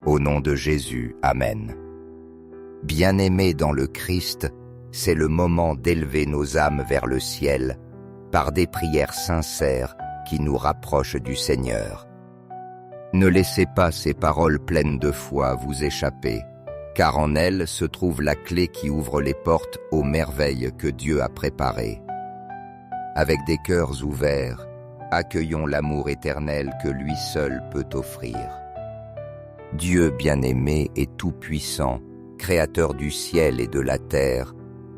Au nom de Jésus, Amen. Bien-aimés dans le Christ, c'est le moment d'élever nos âmes vers le ciel par des prières sincères qui nous rapprochent du Seigneur. Ne laissez pas ces paroles pleines de foi vous échapper, car en elles se trouve la clé qui ouvre les portes aux merveilles que Dieu a préparées. Avec des cœurs ouverts, accueillons l'amour éternel que lui seul peut offrir. Dieu bien-aimé et tout-puissant, créateur du ciel et de la terre,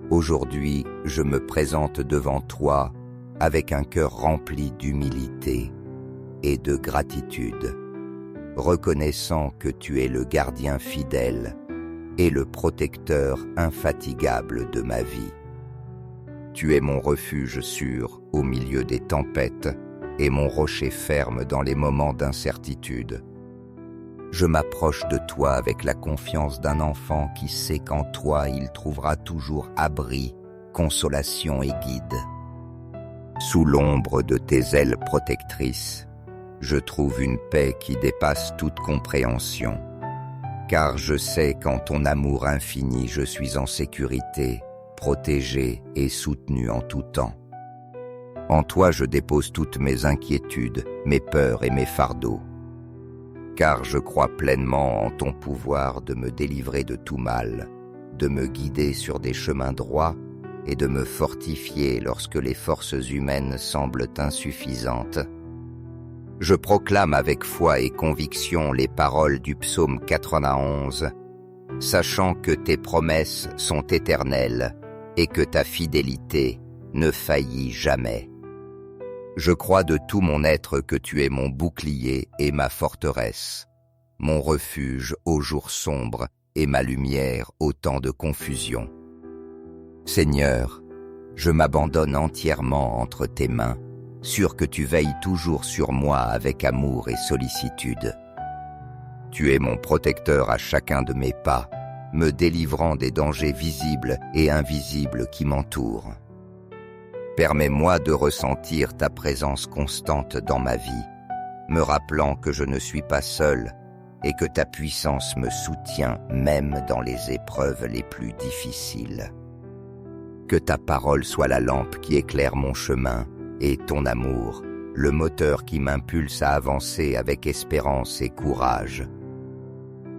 aujourd'hui je me présente devant toi avec un cœur rempli d'humilité et de gratitude, reconnaissant que tu es le gardien fidèle et le protecteur infatigable de ma vie. Tu es mon refuge sûr au milieu des tempêtes et mon rocher ferme dans les moments d'incertitude. Je m'approche de toi avec la confiance d'un enfant qui sait qu'en toi il trouvera toujours abri, consolation et guide. Sous l'ombre de tes ailes protectrices, je trouve une paix qui dépasse toute compréhension, car je sais qu'en ton amour infini je suis en sécurité, protégé et soutenu en tout temps. En toi je dépose toutes mes inquiétudes, mes peurs et mes fardeaux, car je crois pleinement en ton pouvoir de me délivrer de tout mal, de me guider sur des chemins droits et de me fortifier lorsque les forces humaines semblent insuffisantes. Je proclame avec foi et conviction les paroles du psaume 91, sachant que tes promesses sont éternelles et que ta fidélité ne faillit jamais. Je crois de tout mon être que tu es mon bouclier et ma forteresse, mon refuge aux jours sombres et ma lumière au temps de confusion. Seigneur, je m'abandonne entièrement entre tes mains, sûr que tu veilles toujours sur moi avec amour et sollicitude. Tu es mon protecteur à chacun de mes pas, me délivrant des dangers visibles et invisibles qui m'entourent. Permets-moi de ressentir ta présence constante dans ma vie, me rappelant que je ne suis pas seul et que ta puissance me soutient même dans les épreuves les plus difficiles. Que ta parole soit la lampe qui éclaire mon chemin et ton amour, le moteur qui m'impulse à avancer avec espérance et courage.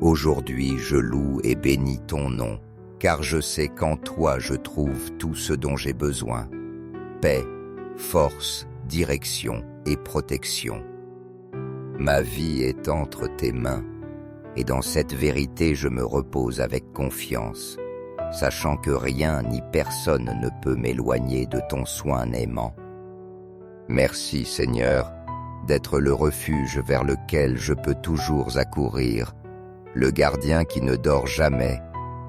Aujourd'hui, je loue et bénis ton nom, car je sais qu'en toi je trouve tout ce dont j'ai besoin. Paix, force, direction et protection. Ma vie est entre tes mains, et dans cette vérité je me repose avec confiance, sachant que rien ni personne ne peut m'éloigner de ton soin aimant. Merci Seigneur, d'être le refuge vers lequel je peux toujours accourir, le gardien qui ne dort jamais,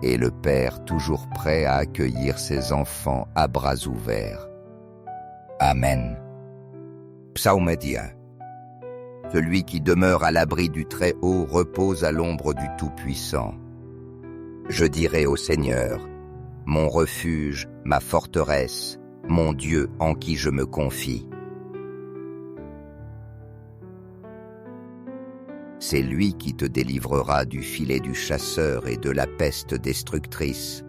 et le Père toujours prêt à accueillir ses enfants à bras ouverts. Amen. Psalmodien. Celui qui demeure à l'abri du Très-Haut repose à l'ombre du Tout-Puissant. Je dirai au Seigneur, mon refuge, ma forteresse, mon Dieu en qui je me confie. C'est lui qui te délivrera du filet du chasseur et de la peste destructrice.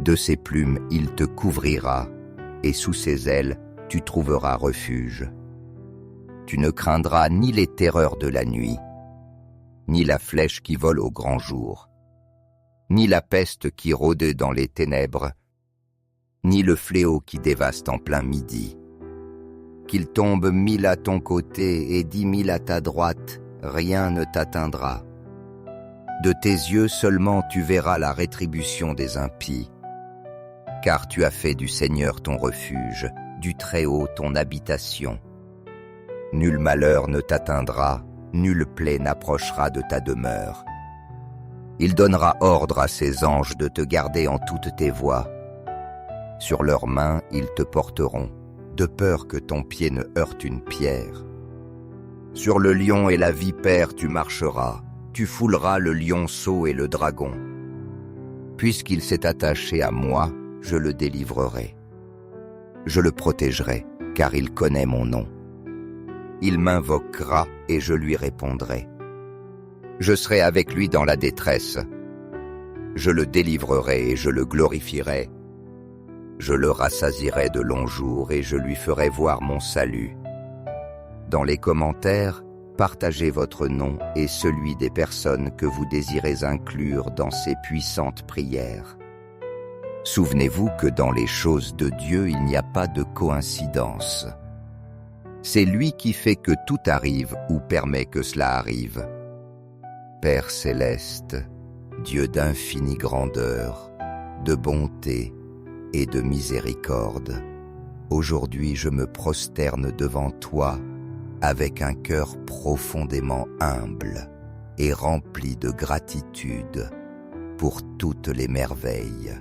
De ses plumes il te couvrira, et sous ses ailes tu trouveras refuge. Tu ne craindras ni les terreurs de la nuit, ni la flèche qui vole au grand jour, ni la peste qui rôde dans les ténèbres, ni le fléau qui dévaste en plein midi. Qu'il tombe 1000 à ton côté et 10 000 à ta droite, rien ne t'atteindra. De tes yeux seulement tu verras la rétribution des impies, car tu as fait du Seigneur ton refuge, du Très-Haut ton habitation. Nul malheur ne t'atteindra, nulle plaie n'approchera de ta demeure. Il donnera ordre à ses anges de te garder en toutes tes voies. Sur leurs mains ils te porteront, de peur que ton pied ne heurte une pierre. Sur le lion et la vipère tu marcheras, tu fouleras le lionceau et le dragon. Puisqu'il s'est attaché à moi, je le délivrerai. Je le protégerai, car il connaît mon nom. Il m'invoquera et je lui répondrai. Je serai avec lui dans la détresse. Je le délivrerai et je le glorifierai. Je le rassasierai de longs jours et je lui ferai voir mon salut. Dans les commentaires, partagez votre nom et celui des personnes que vous désirez inclure dans ces puissantes prières. Souvenez-vous que dans les choses de Dieu, il n'y a pas de coïncidence. C'est lui qui fait que tout arrive ou permet que cela arrive. Père céleste, Dieu d'infinie grandeur, de bonté et de miséricorde, aujourd'hui je me prosterne devant toi avec un cœur profondément humble et rempli de gratitude pour toutes les merveilles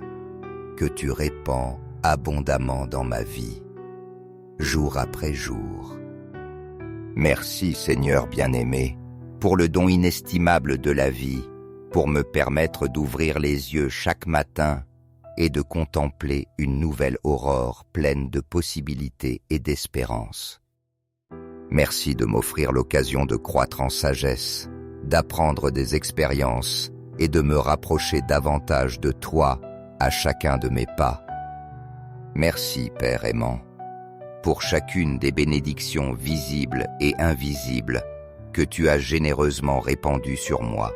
que tu répands abondamment dans ma vie, jour après jour. Merci Seigneur bien-aimé, pour le don inestimable de la vie, pour me permettre d'ouvrir les yeux chaque matin et de contempler une nouvelle aurore pleine de possibilités et d'espérance. Merci de m'offrir l'occasion de croître en sagesse, d'apprendre des expériences et de me rapprocher davantage de toi à chacun de mes pas. Merci, Père aimant, pour chacune des bénédictions visibles et invisibles que tu as généreusement répandues sur moi.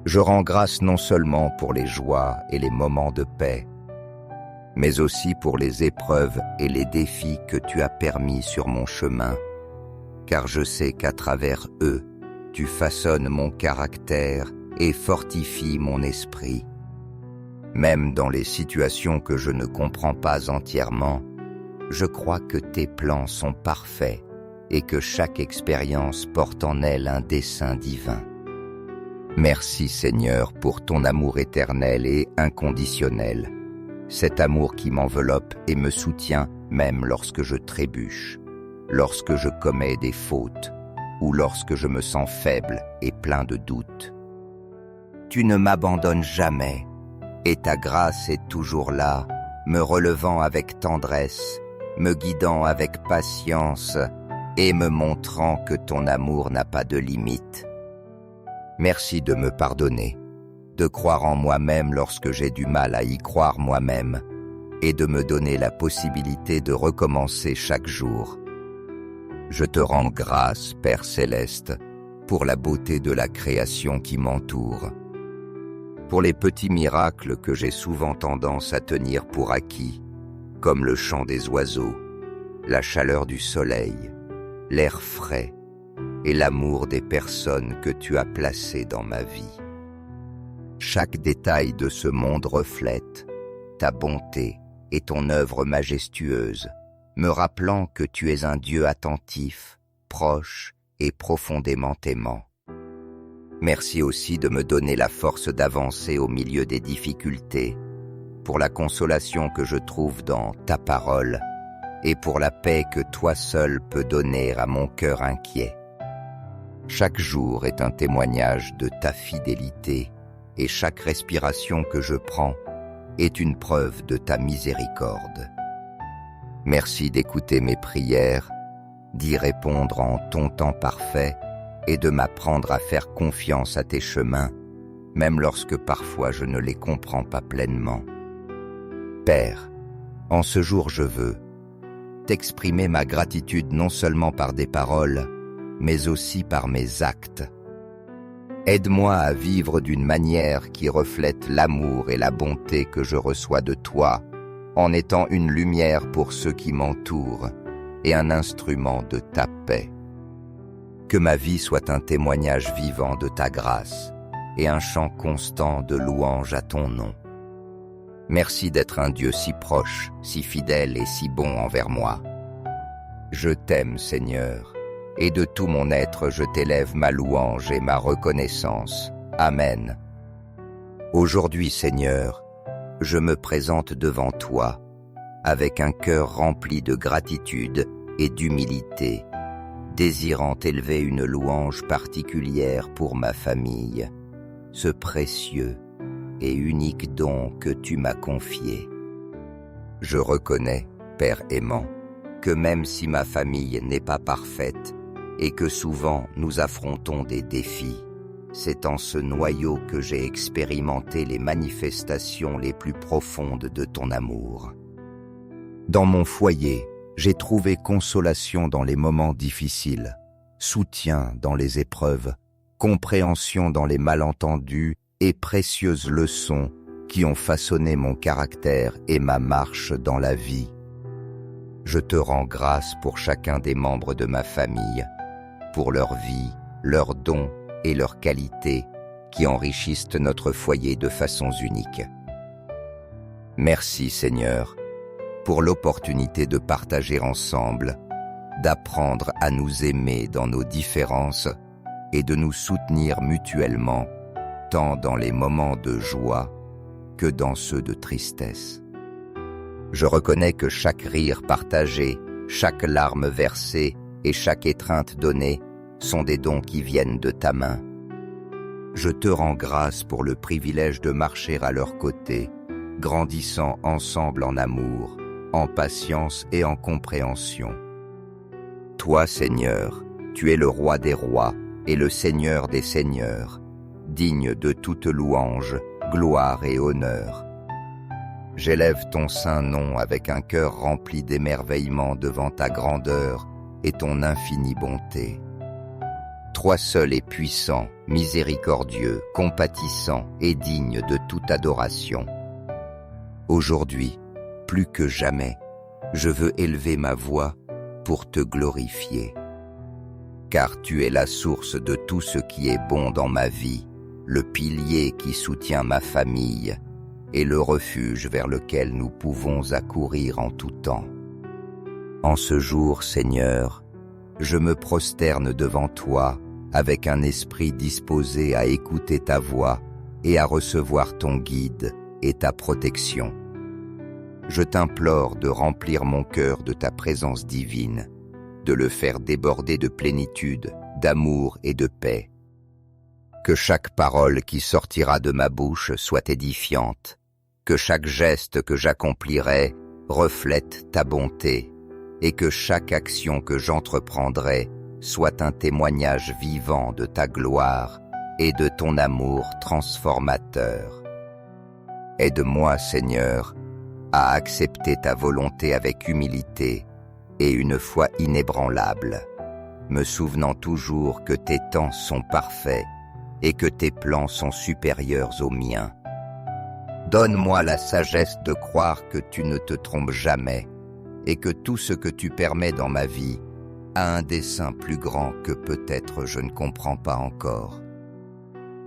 Je rends grâce non seulement pour les joies et les moments de paix, mais aussi pour les épreuves et les défis que tu as permis sur mon chemin, car je sais qu'à travers eux, tu façonnes mon caractère et fortifies mon esprit. Même dans les situations que je ne comprends pas entièrement, je crois que tes plans sont parfaits et que chaque expérience porte en elle un dessein divin. Merci Seigneur pour ton amour éternel et inconditionnel, cet amour qui m'enveloppe et me soutient même lorsque je trébuche, lorsque je commets des fautes ou lorsque je me sens faible et plein de doutes. Tu ne m'abandonnes jamais et ta grâce est toujours là, me relevant avec tendresse, me guidant avec patience et me montrant que ton amour n'a pas de limite. Merci de me pardonner, de croire en moi-même lorsque j'ai du mal à y croire moi-même et de me donner la possibilité de recommencer chaque jour. Je te rends grâce, Père céleste, pour la beauté de la création qui m'entoure, pour les petits miracles que j'ai souvent tendance à tenir pour acquis, comme le chant des oiseaux, la chaleur du soleil, l'air frais et l'amour des personnes que tu as placées dans ma vie. Chaque détail de ce monde reflète ta bonté et ton œuvre majestueuse, me rappelant que tu es un Dieu attentif, proche et profondément aimant. Merci aussi de me donner la force d'avancer au milieu des difficultés, pour la consolation que je trouve dans ta parole et pour la paix que toi seul peux donner à mon cœur inquiet. Chaque jour est un témoignage de ta fidélité et chaque respiration que je prends est une preuve de ta miséricorde. Merci d'écouter mes prières, d'y répondre en ton temps parfait et de m'apprendre à faire confiance à tes chemins, même lorsque parfois je ne les comprends pas pleinement. Père, en ce jour je veux t'exprimer ma gratitude non seulement par des paroles, mais aussi par mes actes. Aide-moi à vivre d'une manière qui reflète l'amour et la bonté que je reçois de toi, en étant une lumière pour ceux qui m'entourent et un instrument de ta paix. Que ma vie soit un témoignage vivant de ta grâce et un chant constant de louange à ton nom. Merci d'être un Dieu si proche, si fidèle et si bon envers moi. Je t'aime, Seigneur, et de tout mon être je t'élève ma louange et ma reconnaissance. Amen. Aujourd'hui, Seigneur, je me présente devant toi avec un cœur rempli de gratitude et d'humilité, désirant élever une louange particulière pour ma famille, ce précieux et unique don que tu m'as confié. Je reconnais, Père aimant, que même si ma famille n'est pas parfaite et que souvent nous affrontons des défis, c'est en ce noyau que j'ai expérimenté les manifestations les plus profondes de ton amour. Dans mon foyer, j'ai trouvé consolation dans les moments difficiles, soutien dans les épreuves, compréhension dans les malentendus et précieuses leçons qui ont façonné mon caractère et ma marche dans la vie. Je te rends grâce pour chacun des membres de ma famille, pour leur vie, leurs dons et leurs qualités qui enrichissent notre foyer de façons uniques. Merci Seigneur, pour l'opportunité de partager ensemble, d'apprendre à nous aimer dans nos différences et de nous soutenir mutuellement, tant dans les moments de joie que dans ceux de tristesse. Je reconnais que chaque rire partagé, chaque larme versée et chaque étreinte donnée sont des dons qui viennent de ta main. Je te rends grâce pour le privilège de marcher à leur côté, grandissant ensemble en amour, en patience et en compréhension. Toi, Seigneur, tu es le roi des rois et le Seigneur des seigneurs, digne de toute louange, gloire et honneur. J'élève ton saint nom avec un cœur rempli d'émerveillement devant ta grandeur et ton infinie bonté. Toi seul es puissant, miséricordieux, compatissant et digne de toute adoration. Aujourd'hui, plus que jamais, je veux élever ma voix pour te glorifier. Car tu es la source de tout ce qui est bon dans ma vie, le pilier qui soutient ma famille et le refuge vers lequel nous pouvons accourir en tout temps. En ce jour, Seigneur, je me prosterne devant toi avec un esprit disposé à écouter ta voix et à recevoir ton guide et ta protection. Je t'implore de remplir mon cœur de ta présence divine, de le faire déborder de plénitude, d'amour et de paix. Que chaque parole qui sortira de ma bouche soit édifiante, que chaque geste que j'accomplirai reflète ta bonté, et que chaque action que j'entreprendrai soit un témoignage vivant de ta gloire et de ton amour transformateur. Aide-moi, Seigneur, à accepter ta volonté avec humilité et une foi inébranlable, me souvenant toujours que tes temps sont parfaits et que tes plans sont supérieurs aux miens. Donne-moi la sagesse de croire que tu ne te trompes jamais et que tout ce que tu permets dans ma vie a un dessein plus grand que peut-être je ne comprends pas encore.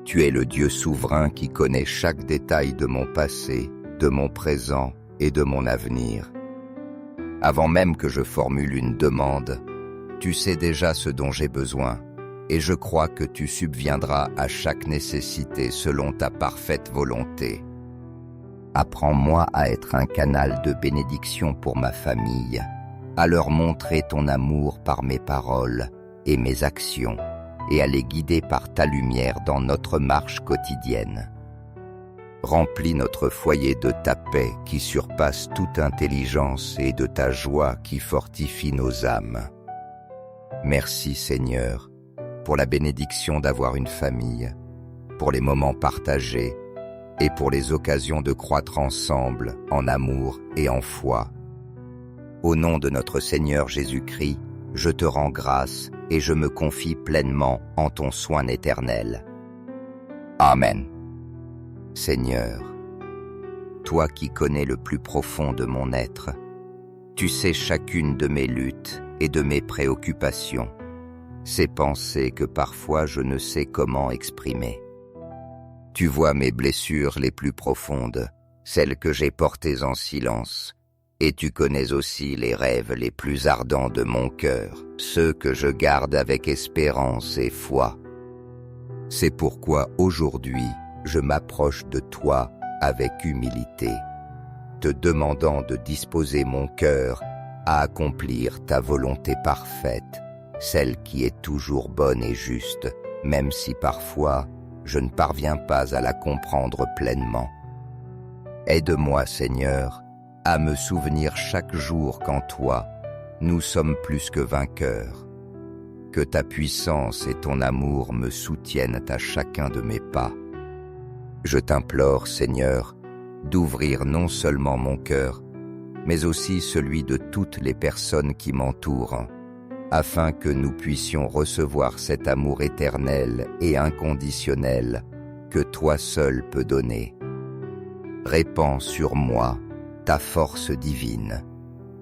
Tu es le Dieu souverain qui connaît chaque détail de mon passé, de mon présent et de mon avenir. Avant même que je formule une demande, tu sais déjà ce dont j'ai besoin, et je crois que tu subviendras à chaque nécessité selon ta parfaite volonté. Apprends-moi à être un canal de bénédiction pour ma famille, à leur montrer ton amour par mes paroles et mes actions, et à les guider par ta lumière dans notre marche quotidienne. Remplis notre foyer de ta paix qui surpasse toute intelligence et de ta joie qui fortifie nos âmes. Merci Seigneur, pour la bénédiction d'avoir une famille, pour les moments partagés et pour les occasions de croître ensemble en amour et en foi. Au nom de notre Seigneur Jésus-Christ, je te rends grâce et je me confie pleinement en ton soin éternel. Amen. Seigneur, toi qui connais le plus profond de mon être, tu sais chacune de mes luttes et de mes préoccupations, ces pensées que parfois je ne sais comment exprimer. Tu vois mes blessures les plus profondes, celles que j'ai portées en silence, et tu connais aussi les rêves les plus ardents de mon cœur, ceux que je garde avec espérance et foi. C'est pourquoi aujourd'hui, je m'approche de toi avec humilité, te demandant de disposer mon cœur à accomplir ta volonté parfaite, celle qui est toujours bonne et juste, même si parfois je ne parviens pas à la comprendre pleinement. Aide-moi, Seigneur, à me souvenir chaque jour qu'en toi, nous sommes plus que vainqueurs, Que ta puissance et ton amour me soutiennent à chacun de mes pas. Je t'implore, Seigneur, d'ouvrir non seulement mon cœur, mais aussi celui de toutes les personnes qui m'entourent, afin que nous puissions recevoir cet amour éternel et inconditionnel que toi seul peux donner. Répands sur moi ta force divine,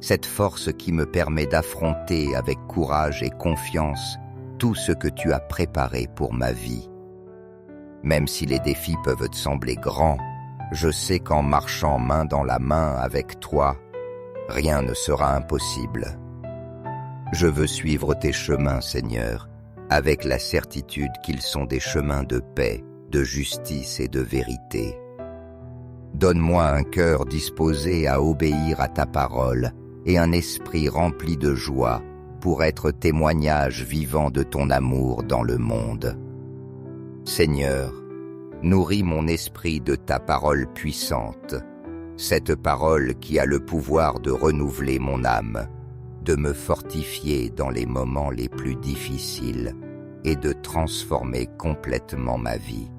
cette force qui me permet d'affronter avec courage et confiance tout ce que tu as préparé pour ma vie. Même si les défis peuvent te sembler grands, je sais qu'en marchant main dans la main avec toi, rien ne sera impossible. Je veux suivre tes chemins, Seigneur, avec la certitude qu'ils sont des chemins de paix, de justice et de vérité. Donne-moi un cœur disposé à obéir à ta parole et un esprit rempli de joie pour être témoignage vivant de ton amour dans le monde. Seigneur, nourris mon esprit de ta parole puissante, cette parole qui a le pouvoir de renouveler mon âme, de me fortifier dans les moments les plus difficiles et de transformer complètement ma vie.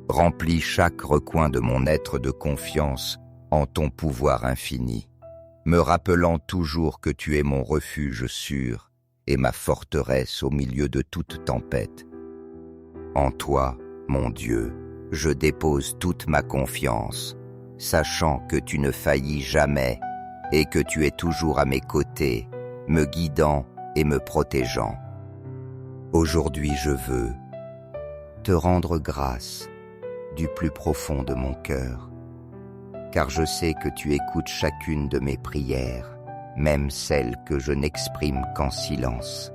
Remplis chaque recoin de mon être de confiance en ton pouvoir infini, me rappelant toujours que tu es mon refuge sûr et ma forteresse au milieu de toute tempête. En toi, mon Dieu, je dépose toute ma confiance, sachant que tu ne faillis jamais et que tu es toujours à mes côtés, me guidant et me protégeant. Aujourd'hui, je veux te rendre grâce du plus profond de mon cœur, car je sais que tu écoutes chacune de mes prières, même celles que je n'exprime qu'en silence.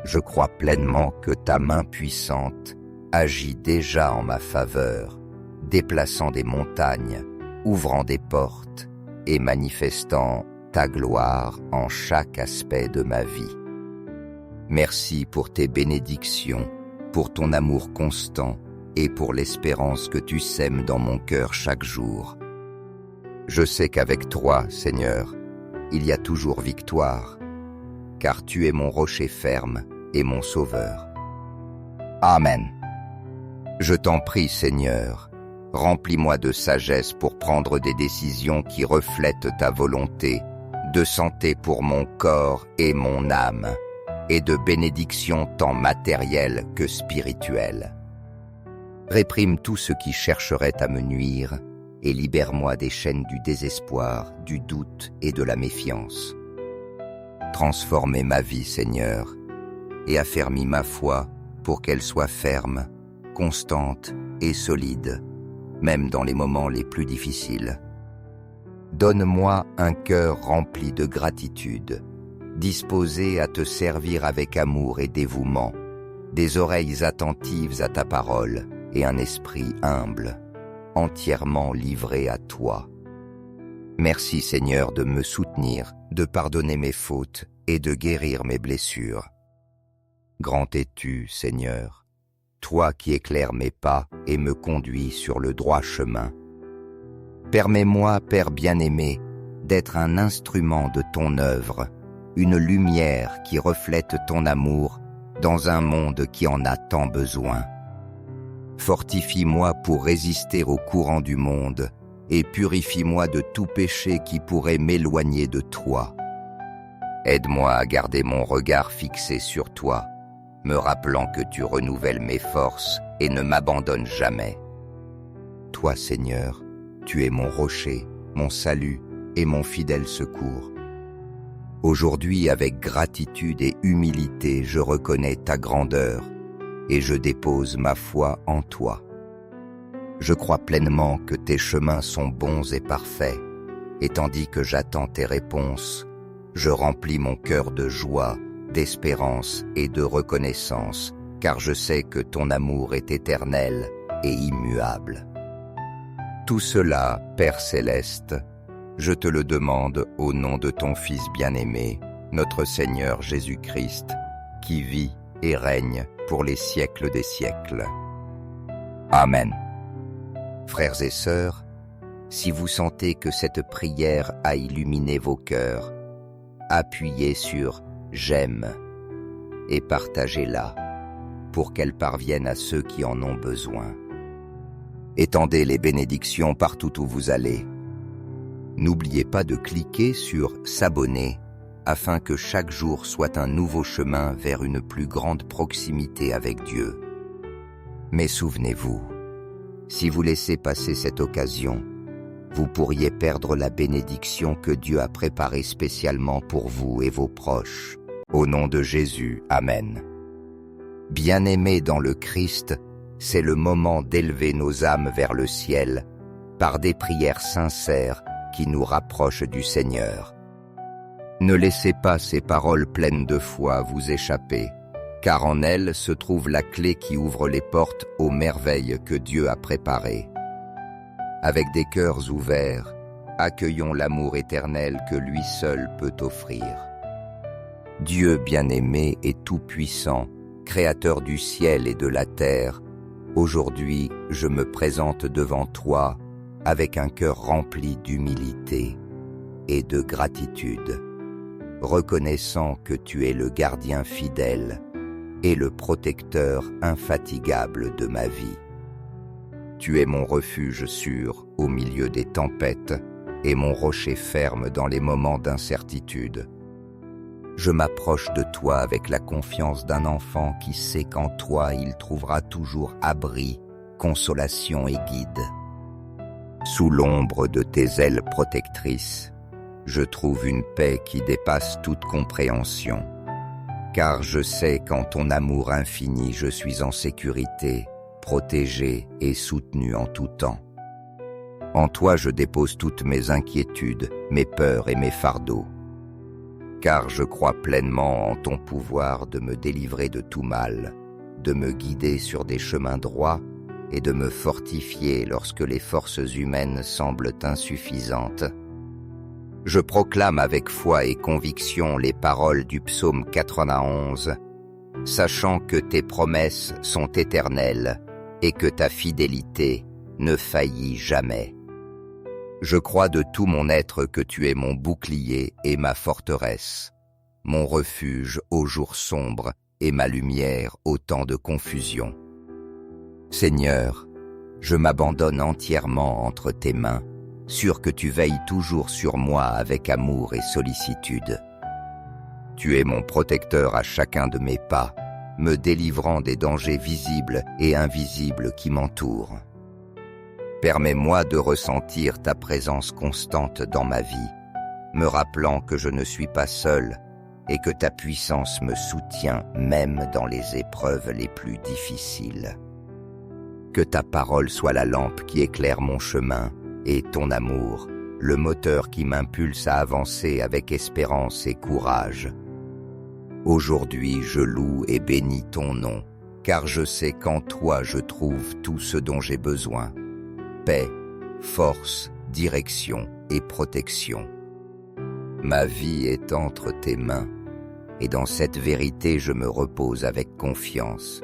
Je crois pleinement que ta main puissante agit déjà en ma faveur, déplaçant des montagnes, ouvrant des portes et manifestant ta gloire en chaque aspect de ma vie. Merci pour tes bénédictions, pour ton amour constant et pour l'espérance que tu sèmes dans mon cœur chaque jour. Je sais qu'avec toi, Seigneur, il y a toujours victoire, car tu es mon rocher ferme et mon sauveur. Amen. Je t'en prie, Seigneur, remplis-moi de sagesse pour prendre des décisions qui reflètent ta volonté, de santé pour mon corps et mon âme, et de bénédictions tant matérielles que spirituelles. Réprime tout ce qui chercherait à me nuire et libère-moi des chaînes du désespoir, du doute et de la méfiance. Transformez ma vie, Seigneur, et affermis ma foi pour qu'elle soit ferme, constante et solide, même dans les moments les plus difficiles. Donne-moi un cœur rempli de gratitude, disposé à te servir avec amour et dévouement, des oreilles attentives à ta parole et un esprit humble, entièrement livré à toi. Merci Seigneur de me soutenir, de pardonner mes fautes et de guérir mes blessures. Grand es-tu, Seigneur, toi qui éclaires mes pas et me conduis sur le droit chemin. Permets-moi, Père bien-aimé, d'être un instrument de ton œuvre, une lumière qui reflète ton amour dans un monde qui en a tant besoin. Fortifie-moi pour résister aux courants du monde et purifie-moi de tout péché qui pourrait m'éloigner de toi. Aide-moi à garder mon regard fixé sur toi, me rappelant que tu renouvelles mes forces et ne m'abandonnes jamais. Toi, Seigneur, tu es mon rocher, mon salut et mon fidèle secours. Aujourd'hui, avec gratitude et humilité, je reconnais ta grandeur et je dépose ma foi en toi. Je crois pleinement que tes chemins sont bons et parfaits, et tandis que j'attends tes réponses, je remplis mon cœur de joie, d'espérance et de reconnaissance, car je sais que ton amour est éternel et immuable. Tout cela, Père céleste, je te le demande au nom de ton Fils bien-aimé, notre Seigneur Jésus-Christ, qui vit et règne pour les siècles des siècles. Amen. Frères et sœurs, si vous sentez que cette prière a illuminé vos cœurs, appuyez sur « J'aime » et partagez-la, pour qu'elle parvienne à ceux qui en ont besoin. Étendez les bénédictions partout où vous allez. N'oubliez pas de cliquer sur « S'abonner » afin que chaque jour soit un nouveau chemin vers une plus grande proximité avec Dieu. Mais souvenez-vous, si vous laissez passer cette occasion, vous pourriez perdre la bénédiction que Dieu a préparée spécialement pour vous et vos proches. Au nom de Jésus, Amen. Bien-aimés dans le Christ, c'est le moment d'élever nos âmes vers le ciel par des prières sincères qui nous rapprochent du Seigneur. Ne laissez pas ces paroles pleines de foi vous échapper, car en elles se trouve la clé qui ouvre les portes aux merveilles que Dieu a préparées. Avec des cœurs ouverts, accueillons l'amour éternel que lui seul peut offrir. Dieu bien-aimé et tout-puissant, Créateur du ciel et de la terre, aujourd'hui je me présente devant toi avec un cœur rempli d'humilité et de gratitude, reconnaissant que tu es le gardien fidèle et le protecteur infatigable de ma vie. Tu es mon refuge sûr au milieu des tempêtes et mon rocher ferme dans les moments d'incertitude. Je m'approche de toi avec la confiance d'un enfant qui sait qu'en toi il trouvera toujours abri, consolation et guide. Sous l'ombre de tes ailes protectrices, je trouve une paix qui dépasse toute compréhension, car je sais qu'en ton amour infini je suis en sécurité, protégé et soutenu en tout temps. En toi je dépose toutes mes inquiétudes, mes peurs et mes fardeaux, car je crois pleinement en ton pouvoir de me délivrer de tout mal, de me guider sur des chemins droits et de me fortifier lorsque les forces humaines semblent insuffisantes. Je proclame avec foi et conviction les paroles du psaume 91, sachant que tes promesses sont éternelles et que ta fidélité ne faillit jamais. Je crois de tout mon être que tu es mon bouclier et ma forteresse, mon refuge aux jours sombres et ma lumière au temps de confusion. Seigneur, je m'abandonne entièrement entre tes mains, sûr que tu veilles toujours sur moi avec amour et sollicitude. Tu es mon protecteur à chacun de mes pas, me délivrant des dangers visibles et invisibles qui m'entourent. Permets-moi de ressentir ta présence constante dans ma vie, me rappelant que je ne suis pas seul et que ta puissance me soutient même dans les épreuves les plus difficiles. Que ta parole soit la lampe qui éclaire mon chemin et ton amour, le moteur qui m'impulse à avancer avec espérance et courage. Aujourd'hui, je loue et bénis ton nom, car je sais qu'en toi je trouve tout ce dont j'ai besoin. Paix, force, direction et protection. Ma vie est entre tes mains, et dans cette vérité je me repose avec confiance,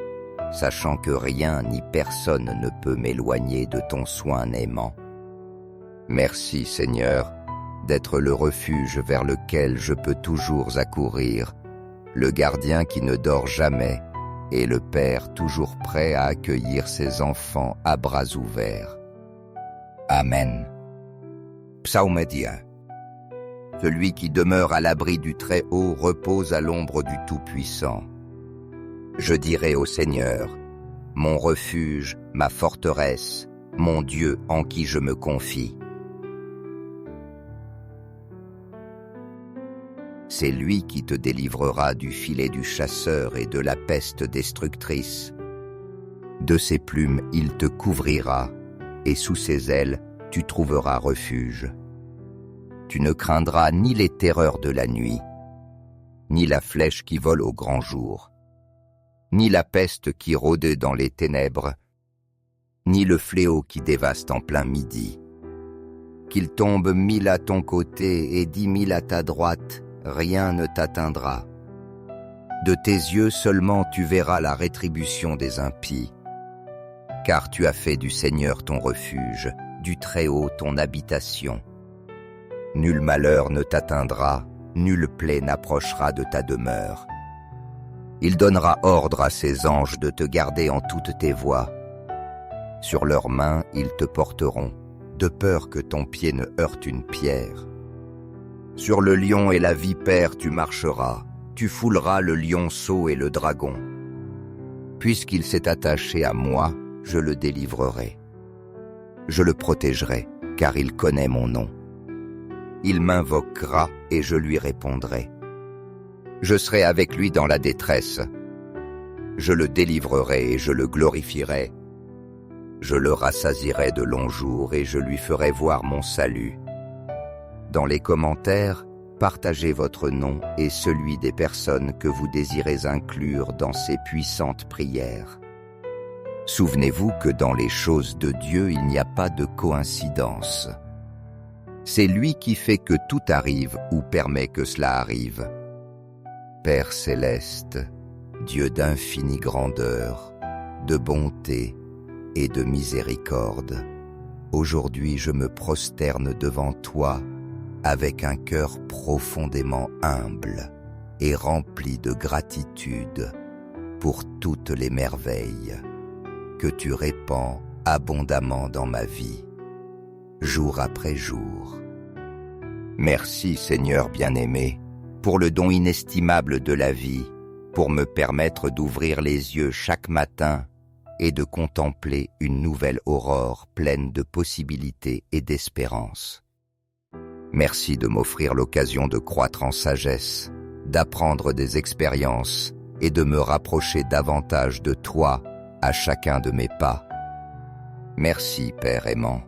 sachant que rien ni personne ne peut m'éloigner de ton soin aimant. Merci Seigneur, d'être le refuge vers lequel je peux toujours accourir, le gardien qui ne dort jamais, et le Père toujours prêt à accueillir ses enfants à bras ouverts. Amen. Psaumédien. Celui qui demeure à l'abri du Très-Haut repose à l'ombre du Tout-Puissant. Je dirai au Seigneur, mon refuge, ma forteresse, mon Dieu en qui je me confie. C'est lui qui te délivrera du filet du chasseur et de la peste destructrice. De ses plumes il te couvrira, et sous ses ailes tu trouveras refuge. Tu ne craindras ni les terreurs de la nuit, ni la flèche qui vole au grand jour, ni la peste qui rôde dans les ténèbres, ni le fléau qui dévaste en plein midi. Qu'il tombe 1000 à ton côté et 10 000 à ta droite, rien ne t'atteindra. De tes yeux seulement tu verras la rétribution des impies, car tu as fait du Seigneur ton refuge, du Très-Haut ton habitation. Nul malheur ne t'atteindra, nulle plaie n'approchera de ta demeure. Il donnera ordre à ses anges de te garder en toutes tes voies. Sur leurs mains, ils te porteront, de peur que ton pied ne heurte une pierre. Sur le lion et la vipère tu marcheras, tu fouleras le lionceau et le dragon. Puisqu'il s'est attaché à moi, je le délivrerai. Je le protégerai, car il connaît mon nom. Il m'invoquera et je lui répondrai. Je serai avec lui dans la détresse. Je le délivrerai et je le glorifierai. Je le rassasierai de longs jours et je lui ferai voir mon salut. Dans les commentaires, partagez votre nom et celui des personnes que vous désirez inclure dans ces puissantes prières. Souvenez-vous que dans les choses de Dieu, il n'y a pas de coïncidence. C'est lui qui fait que tout arrive ou permet que cela arrive. Père céleste, Dieu d'infinie grandeur, de bonté et de miséricorde, aujourd'hui je me prosterne devant toi avec un cœur profondément humble et rempli de gratitude pour toutes les merveilles que tu répands abondamment dans ma vie, jour après jour. Merci Seigneur bien-aimé, pour le don inestimable de la vie, pour me permettre d'ouvrir les yeux chaque matin et de contempler une nouvelle aurore pleine de possibilités et d'espérance. Merci de m'offrir l'occasion de croître en sagesse, d'apprendre des expériences et de me rapprocher davantage de toi à chacun de mes pas. Merci, Père aimant,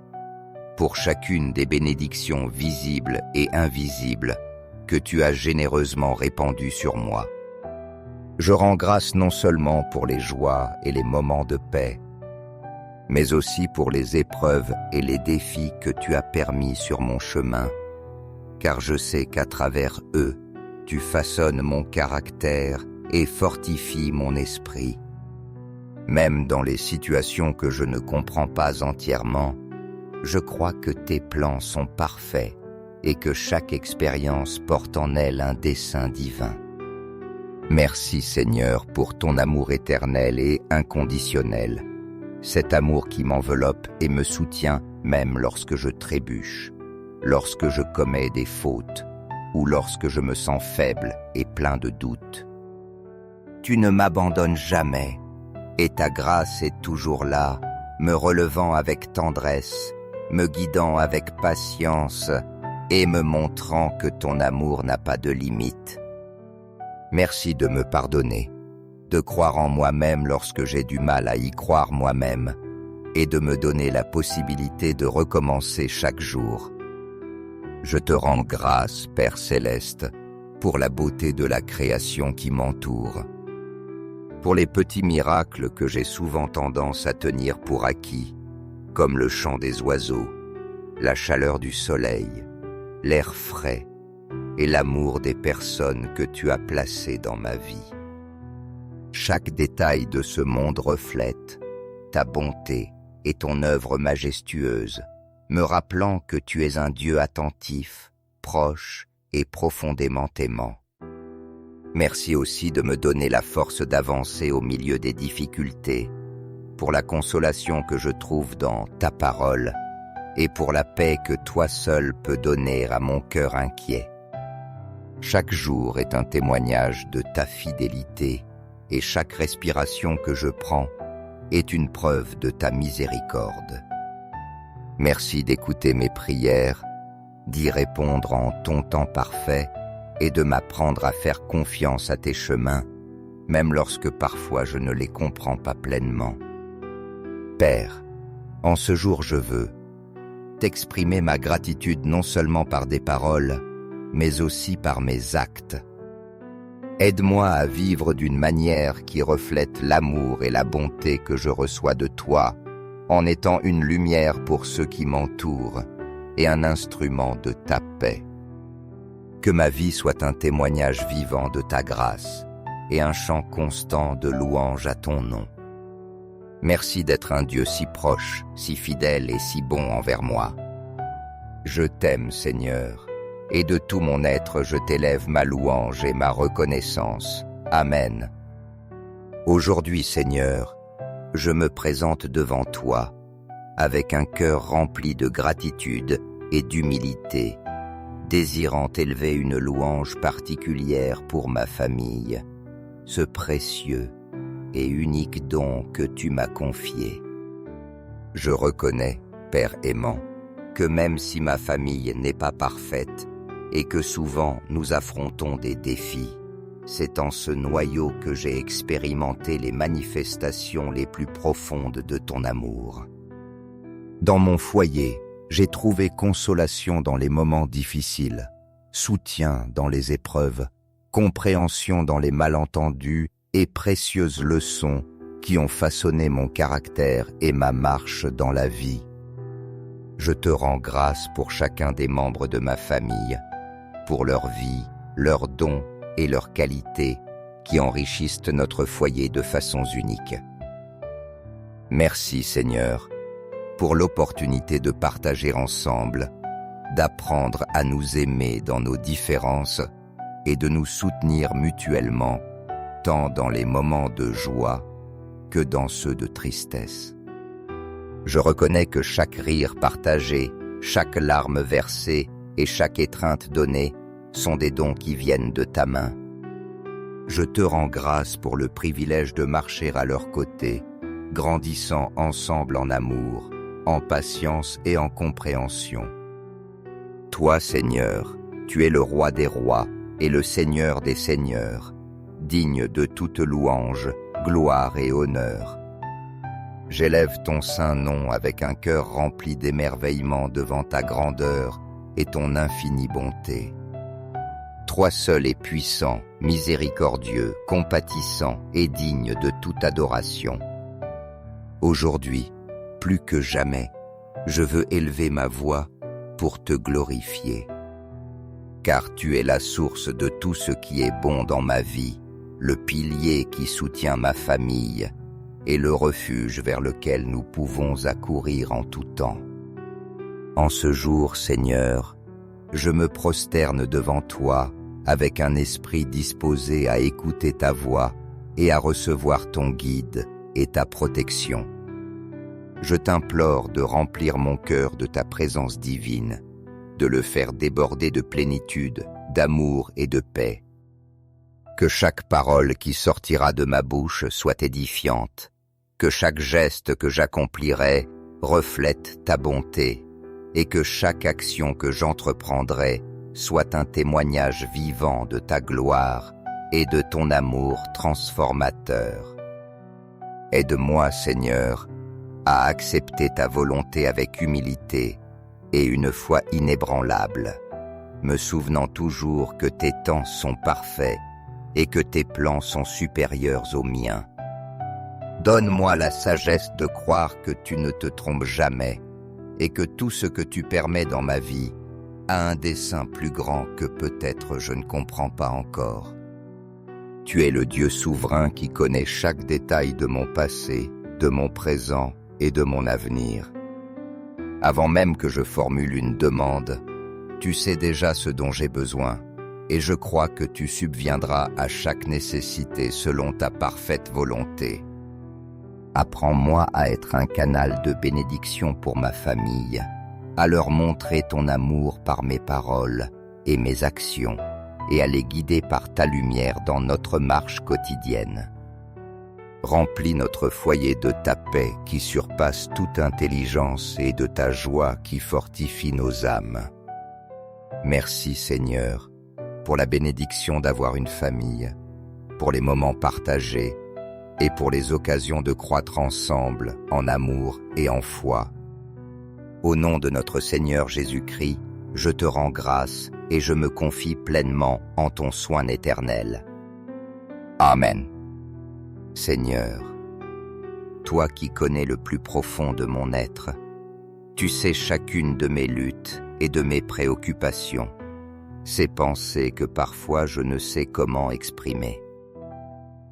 pour chacune des bénédictions visibles et invisibles que tu as généreusement répandues sur moi. Je rends grâce non seulement pour les joies et les moments de paix, mais aussi pour les épreuves et les défis que tu as permis sur mon chemin, car je sais qu'à travers eux, tu façonnes mon caractère et fortifies mon esprit. Même dans les situations que je ne comprends pas entièrement, je crois que tes plans sont parfaits et que chaque expérience porte en elle un dessein divin. Merci Seigneur pour ton amour éternel et inconditionnel, cet amour qui m'enveloppe et me soutient même lorsque je trébuche, lorsque je commets des fautes ou lorsque je me sens faible et plein de doutes. Tu ne m'abandonnes jamais et ta grâce est toujours là, me relevant avec tendresse, me guidant avec patience et me montrant que ton amour n'a pas de limite. Merci de me pardonner, de croire en moi-même lorsque j'ai du mal à y croire moi-même et de me donner la possibilité de recommencer chaque jour. Je te rends grâce, Père céleste, pour la beauté de la création qui m'entoure, pour les petits miracles que j'ai souvent tendance à tenir pour acquis, comme le chant des oiseaux, la chaleur du soleil, l'air frais et l'amour des personnes que tu as placées dans ma vie. Chaque détail de ce monde reflète ta bonté et ton œuvre majestueuse, me rappelant que tu es un Dieu attentif, proche et profondément aimant. Merci aussi de me donner la force d'avancer au milieu des difficultés, pour la consolation que je trouve dans ta parole et pour la paix que toi seul peux donner à mon cœur inquiet. Chaque jour est un témoignage de ta fidélité et chaque respiration que je prends est une preuve de ta miséricorde. Merci d'écouter mes prières, d'y répondre en ton temps parfait et de m'apprendre à faire confiance à tes chemins, même lorsque parfois je ne les comprends pas pleinement. Père, en ce jour je veux t'exprimer ma gratitude non seulement par des paroles, mais aussi par mes actes. Aide-moi à vivre d'une manière qui reflète l'amour et la bonté que je reçois de toi, en étant une lumière pour ceux qui m'entourent et un instrument de ta paix. Que ma vie soit un témoignage vivant de ta grâce et un chant constant de louange à ton nom. Merci d'être un Dieu si proche, si fidèle et si bon envers moi. Je t'aime, Seigneur, et de tout mon être je t'élève ma louange et ma reconnaissance. Amen. Aujourd'hui, Seigneur, je me présente devant toi avec un cœur rempli de gratitude et d'humilité, désirant élever une louange particulière pour ma famille, ce précieux et unique don que tu m'as confié. Je reconnais, Père aimant, que même si ma famille n'est pas parfaite et que souvent nous affrontons des défis, c'est en ce noyau que j'ai expérimenté les manifestations les plus profondes de ton amour. Dans mon foyer, j'ai trouvé consolation dans les moments difficiles, soutien dans les épreuves, compréhension dans les malentendus et précieuses leçons qui ont façonné mon caractère et ma marche dans la vie. Je te rends grâce pour chacun des membres de ma famille, pour leur vie, leurs dons et leurs qualités qui enrichissent notre foyer de façons uniques. Merci Seigneur pour l'opportunité de partager ensemble, d'apprendre à nous aimer dans nos différences et de nous soutenir mutuellement, tant dans les moments de joie que dans ceux de tristesse. Je reconnais que chaque rire partagé, chaque larme versée et chaque étreinte donnée sont des dons qui viennent de ta main. Je te rends grâce pour le privilège de marcher à leur côté, grandissant ensemble en amour, en patience et en compréhension. Toi, Seigneur, tu es le roi des rois et le Seigneur des seigneurs, digne de toute louange, gloire et honneur. J'élève ton saint nom avec un cœur rempli d'émerveillement devant ta grandeur et ton infinie bonté. Toi seul es puissant, miséricordieux, compatissant et digne de toute adoration. Aujourd'hui, plus que jamais, je veux élever ma voix pour te glorifier. Car tu es la source de tout ce qui est bon dans ma vie, le pilier qui soutient ma famille et le refuge vers lequel nous pouvons accourir en tout temps. En ce jour, Seigneur, je me prosterne devant toi avec un esprit disposé à écouter ta voix et à recevoir ton guide et ta protection. Je t'implore de remplir mon cœur de ta présence divine, de le faire déborder de plénitude, d'amour et de paix. Que chaque parole qui sortira de ma bouche soit édifiante, que chaque geste que j'accomplirai reflète ta bonté, et que chaque action que j'entreprendrai soit un témoignage vivant de ta gloire et de ton amour transformateur. Aide-moi, Seigneur, à accepter ta volonté avec humilité et une foi inébranlable, me souvenant toujours que tes temps sont parfaits et que tes plans sont supérieurs aux miens. Donne-moi la sagesse de croire que tu ne te trompes jamais et que tout ce que tu permets dans ma vie a un dessein plus grand que peut-être je ne comprends pas encore. Tu es le Dieu souverain qui connaît chaque détail de mon passé, de mon présent et de mon avenir. Avant même que je formule une demande, tu sais déjà ce dont j'ai besoin, et je crois que tu subviendras à chaque nécessité selon ta parfaite volonté. Apprends-moi à être un canal de bénédiction pour ma famille, à leur montrer ton amour par mes paroles et mes actions, et à les guider par ta lumière dans notre marche quotidienne. Remplis notre foyer de ta paix qui surpasse toute intelligence et de ta joie qui fortifie nos âmes. Merci Seigneur, pour la bénédiction d'avoir une famille, pour les moments partagés et pour les occasions de croître ensemble en amour et en foi. Au nom de notre Seigneur Jésus-Christ, je te rends grâce et je me confie pleinement en ton soin éternel. Amen. Seigneur, toi qui connais le plus profond de mon être, tu sais chacune de mes luttes et de mes préoccupations, ces pensées que parfois je ne sais comment exprimer.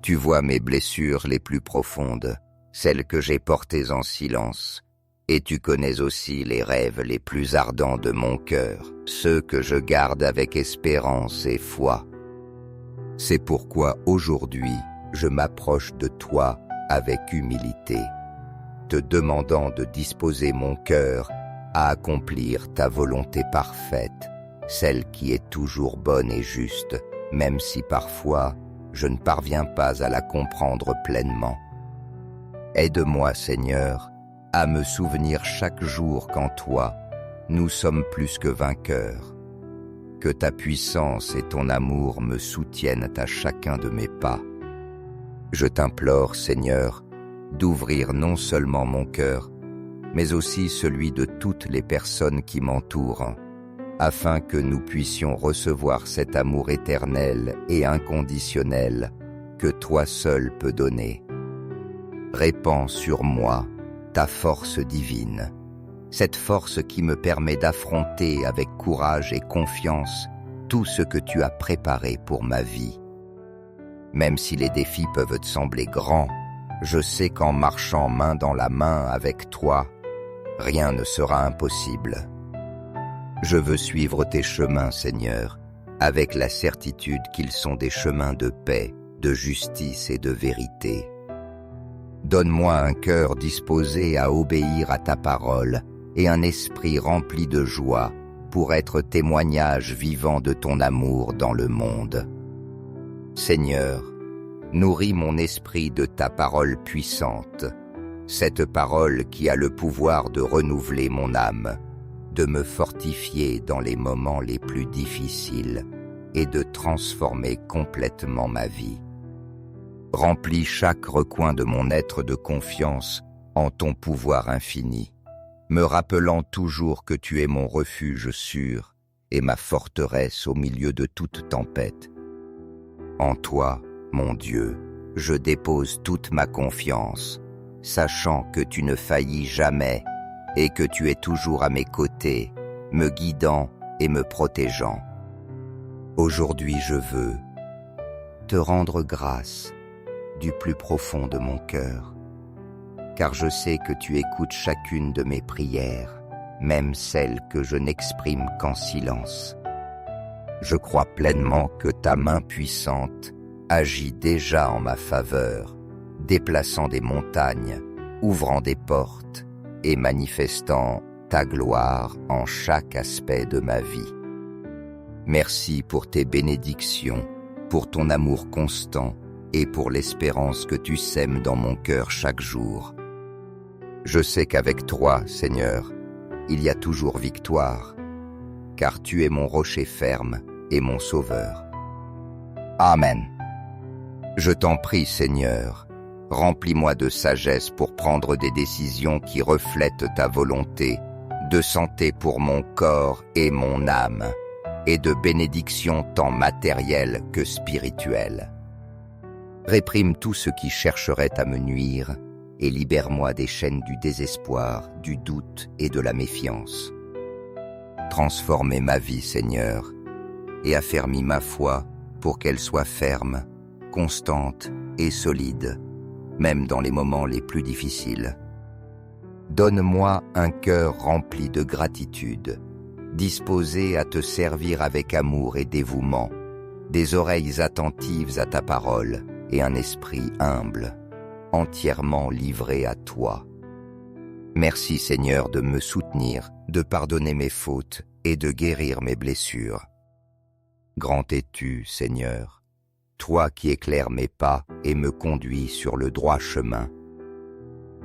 Tu vois mes blessures les plus profondes, celles que j'ai portées en silence, et tu connais aussi les rêves les plus ardents de mon cœur, ceux que je garde avec espérance et foi. C'est pourquoi aujourd'hui, je m'approche de toi avec humilité, te demandant de disposer mon cœur à accomplir ta volonté parfaite, celle qui est toujours bonne et juste, même si parfois je ne parviens pas à la comprendre pleinement. Aide-moi, Seigneur, à me souvenir chaque jour qu'en toi, nous sommes plus que vainqueurs. Que ta puissance et ton amour me soutiennent à chacun de mes pas. Je t'implore, Seigneur, d'ouvrir non seulement mon cœur, mais aussi celui de toutes les personnes qui m'entourent, afin que nous puissions recevoir cet amour éternel et inconditionnel que toi seul peux donner. Répands sur moi ta force divine, cette force qui me permet d'affronter avec courage et confiance tout ce que tu as préparé pour ma vie. Même si les défis peuvent te sembler grands, je sais qu'en marchant main dans la main avec toi, rien ne sera impossible. Je veux suivre tes chemins, Seigneur, avec la certitude qu'ils sont des chemins de paix, de justice et de vérité. Donne-moi un cœur disposé à obéir à ta parole et un esprit rempli de joie pour être témoignage vivant de ton amour dans le monde. Seigneur, nourris mon esprit de ta parole puissante, cette parole qui a le pouvoir de renouveler mon âme, de me fortifier dans les moments les plus difficiles et de transformer complètement ma vie. Remplis chaque recoin de mon être de confiance en ton pouvoir infini, me rappelant toujours que tu es mon refuge sûr et ma forteresse au milieu de toute tempête. En toi, mon Dieu, je dépose toute ma confiance, sachant que tu ne faillis jamais et que tu es toujours à mes côtés, me guidant et me protégeant. Aujourd'hui, je veux te rendre grâce du plus profond de mon cœur, car je sais que tu écoutes chacune de mes prières, même celles que je n'exprime qu'en silence. Je crois pleinement que ta main puissante agit déjà en ma faveur, déplaçant des montagnes, ouvrant des portes et manifestant ta gloire en chaque aspect de ma vie. Merci pour tes bénédictions, pour ton amour constant et pour l'espérance que tu sèmes dans mon cœur chaque jour. Je sais qu'avec toi, Seigneur, il y a toujours victoire, car tu es mon rocher ferme et mon sauveur. Amen. Je t'en prie, Seigneur, remplis-moi de sagesse pour prendre des décisions qui reflètent ta volonté, de santé pour mon corps et mon âme, et de bénédictions tant matérielles que spirituelles. Réprime tout ce qui chercherait à me nuire et libère-moi des chaînes du désespoir, du doute et de la méfiance. Transformez ma vie, Seigneur, et affermis ma foi pour qu'elle soit ferme, constante et solide, même dans les moments les plus difficiles. Donne-moi un cœur rempli de gratitude, disposé à te servir avec amour et dévouement, des oreilles attentives à ta parole et un esprit humble, entièrement livré à toi. Merci, Seigneur, de me soutenir, de pardonner mes fautes et de guérir mes blessures. Grand es-tu, Seigneur, toi qui éclaires mes pas et me conduis sur le droit chemin.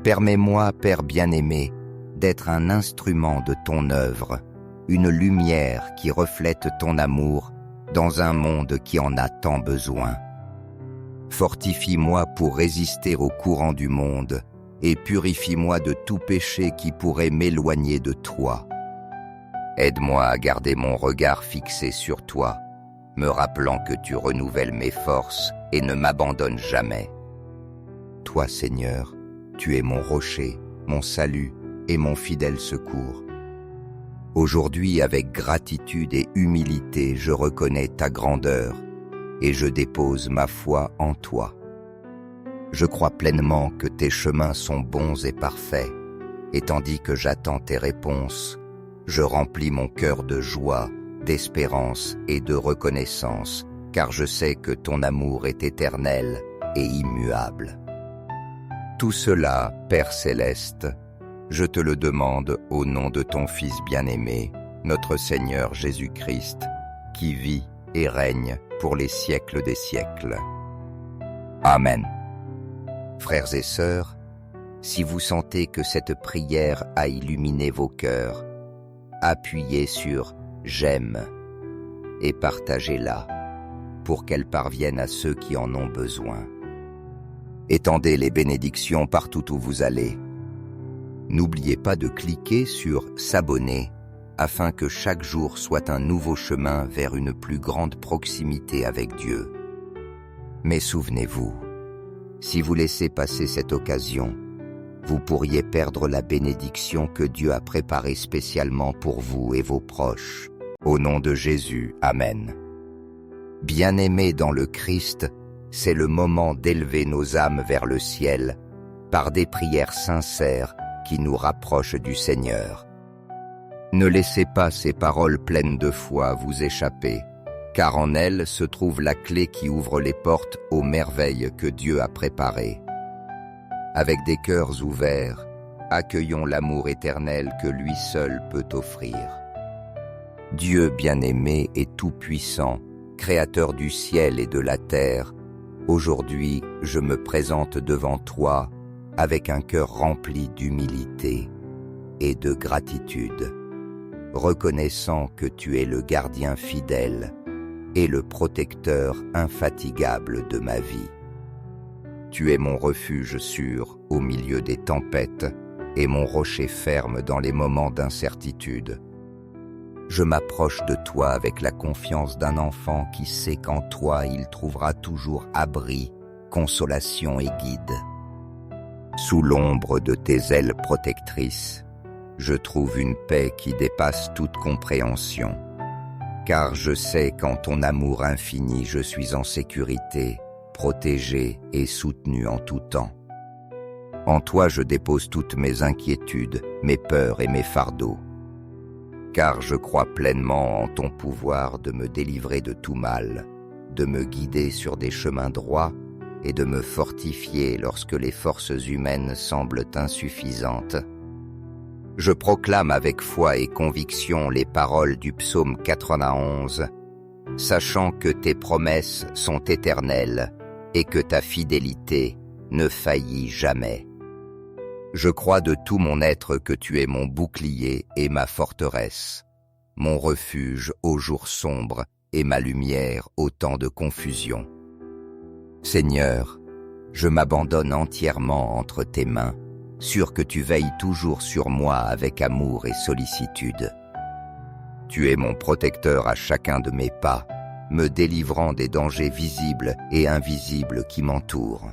Permets-moi, Père bien-aimé, d'être un instrument de ton œuvre, une lumière qui reflète ton amour dans un monde qui en a tant besoin. Fortifie-moi pour résister aux courants du monde et purifie-moi de tout péché qui pourrait m'éloigner de toi. Aide-moi à garder mon regard fixé sur toi, me rappelant que tu renouvelles mes forces et ne m'abandonnes jamais. Toi, Seigneur, tu es mon rocher, mon salut et mon fidèle secours. Aujourd'hui, avec gratitude et humilité, je reconnais ta grandeur et je dépose ma foi en toi. Je crois pleinement que tes chemins sont bons et parfaits, et tandis que j'attends tes réponses, je remplis mon cœur de joie, d'espérance et de reconnaissance, car je sais que ton amour est éternel et immuable. Tout cela, Père céleste, je te le demande au nom de ton Fils bien-aimé, notre Seigneur Jésus-Christ, qui vit et règne pour les siècles des siècles. Amen. Frères et sœurs, si vous sentez que cette prière a illuminé vos cœurs, appuyez sur « J'aime » et partagez-la pour qu'elle parvienne à ceux qui en ont besoin. Étendez les bénédictions partout où vous allez. N'oubliez pas de cliquer sur « S'abonner » afin que chaque jour soit un nouveau chemin vers une plus grande proximité avec Dieu. Mais souvenez-vous, si vous laissez passer cette occasion, vous pourriez perdre la bénédiction que Dieu a préparée spécialement pour vous et vos proches. Au nom de Jésus, Amen. Bien-aimés dans le Christ, c'est le moment d'élever nos âmes vers le ciel par des prières sincères qui nous rapprochent du Seigneur. Ne laissez pas ces paroles pleines de foi vous échapper, car en elles se trouve la clé qui ouvre les portes aux merveilles que Dieu a préparées. Avec des cœurs ouverts, accueillons l'amour éternel que lui seul peut offrir. Dieu bien-aimé et tout-puissant, créateur du ciel et de la terre, aujourd'hui je me présente devant toi avec un cœur rempli d'humilité et de gratitude, reconnaissant que tu es le gardien fidèle et le protecteur infatigable de ma vie. Tu es mon refuge sûr au milieu des tempêtes et mon rocher ferme dans les moments d'incertitude. Je m'approche de toi avec la confiance d'un enfant qui sait qu'en toi il trouvera toujours abri, consolation et guide. Sous l'ombre de tes ailes protectrices, je trouve une paix qui dépasse toute compréhension, car je sais qu'en ton amour infini je suis en sécurité, protégé et soutenu en tout temps. En toi je dépose toutes mes inquiétudes, mes peurs et mes fardeaux, car je crois pleinement en ton pouvoir de me délivrer de tout mal, de me guider sur des chemins droits et de me fortifier lorsque les forces humaines semblent insuffisantes. Je proclame avec foi et conviction les paroles du psaume 91, sachant que tes promesses sont éternelles et que ta fidélité ne faillit jamais. Je crois de tout mon être que tu es mon bouclier et ma forteresse, mon refuge aux jours sombres et ma lumière au temps de confusion. Seigneur, je m'abandonne entièrement entre tes mains, sûr que tu veilles toujours sur moi avec amour et sollicitude. Tu es mon protecteur à chacun de mes pas, me délivrant des dangers visibles et invisibles qui m'entourent.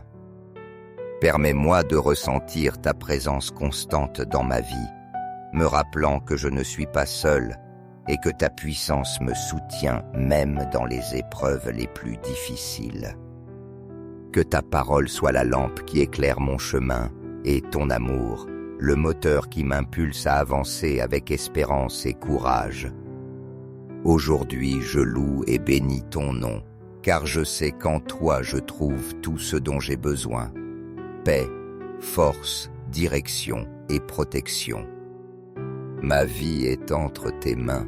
Permets-moi de ressentir ta présence constante dans ma vie, me rappelant que je ne suis pas seul et que ta puissance me soutient même dans les épreuves les plus difficiles. Que ta parole soit la lampe qui éclaire mon chemin et ton amour, le moteur qui m'impulse à avancer avec espérance et courage. Aujourd'hui, je loue et bénis ton nom, car je sais qu'en toi je trouve tout ce dont j'ai besoin. Paix, force, direction et protection. Ma vie est entre tes mains,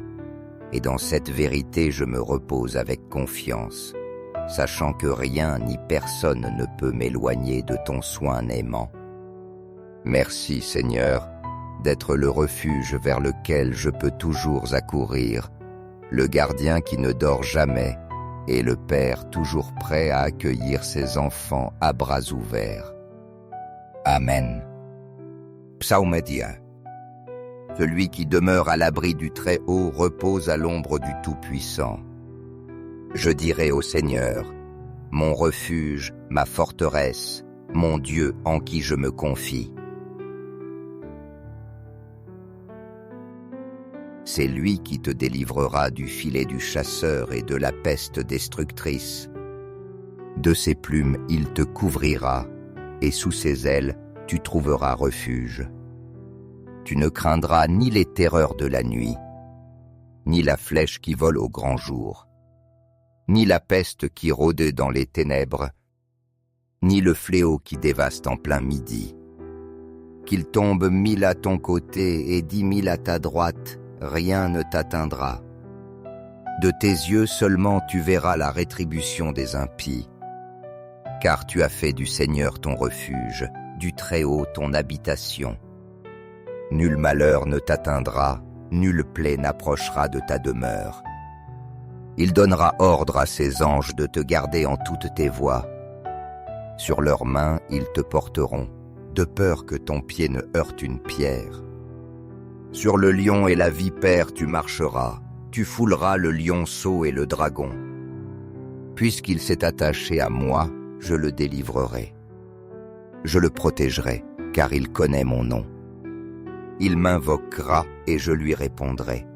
et dans cette vérité je me repose avec confiance, sachant que rien ni personne ne peut m'éloigner de ton soin aimant. Merci Seigneur, d'être le refuge vers lequel je peux toujours accourir, le gardien qui ne dort jamais, et le Père toujours prêt à accueillir ses enfants à bras ouverts. Amen. Psalmodien. Celui qui demeure à l'abri du Très-Haut repose à l'ombre du Tout-Puissant. Je dirai au Seigneur, mon refuge, ma forteresse, mon Dieu en qui je me confie. C'est lui qui te délivrera du filet du chasseur et de la peste destructrice. De ses plumes il te couvrira, et sous ses ailes tu trouveras refuge. Tu ne craindras ni les terreurs de la nuit, ni la flèche qui vole au grand jour, ni la peste qui rôde dans les ténèbres, ni le fléau qui dévaste en plein midi. Qu'il tombe 1000 à ton côté et 10 000 à ta droite, rien ne t'atteindra. De tes yeux seulement tu verras la rétribution des impies. Car tu as fait du Seigneur ton refuge, du Très-Haut ton habitation. Nul malheur ne t'atteindra, nulle plaie n'approchera de ta demeure. Il donnera ordre à ses anges de te garder en toutes tes voies. Sur leurs mains ils te porteront, de peur que ton pied ne heurte une pierre. Sur le lion et la vipère tu marcheras, tu fouleras le lionceau et le dragon. Puisqu'il s'est attaché à moi, je le délivrerai. Je le protégerai, car il connaît mon nom. Il m'invoquera et je lui répondrai.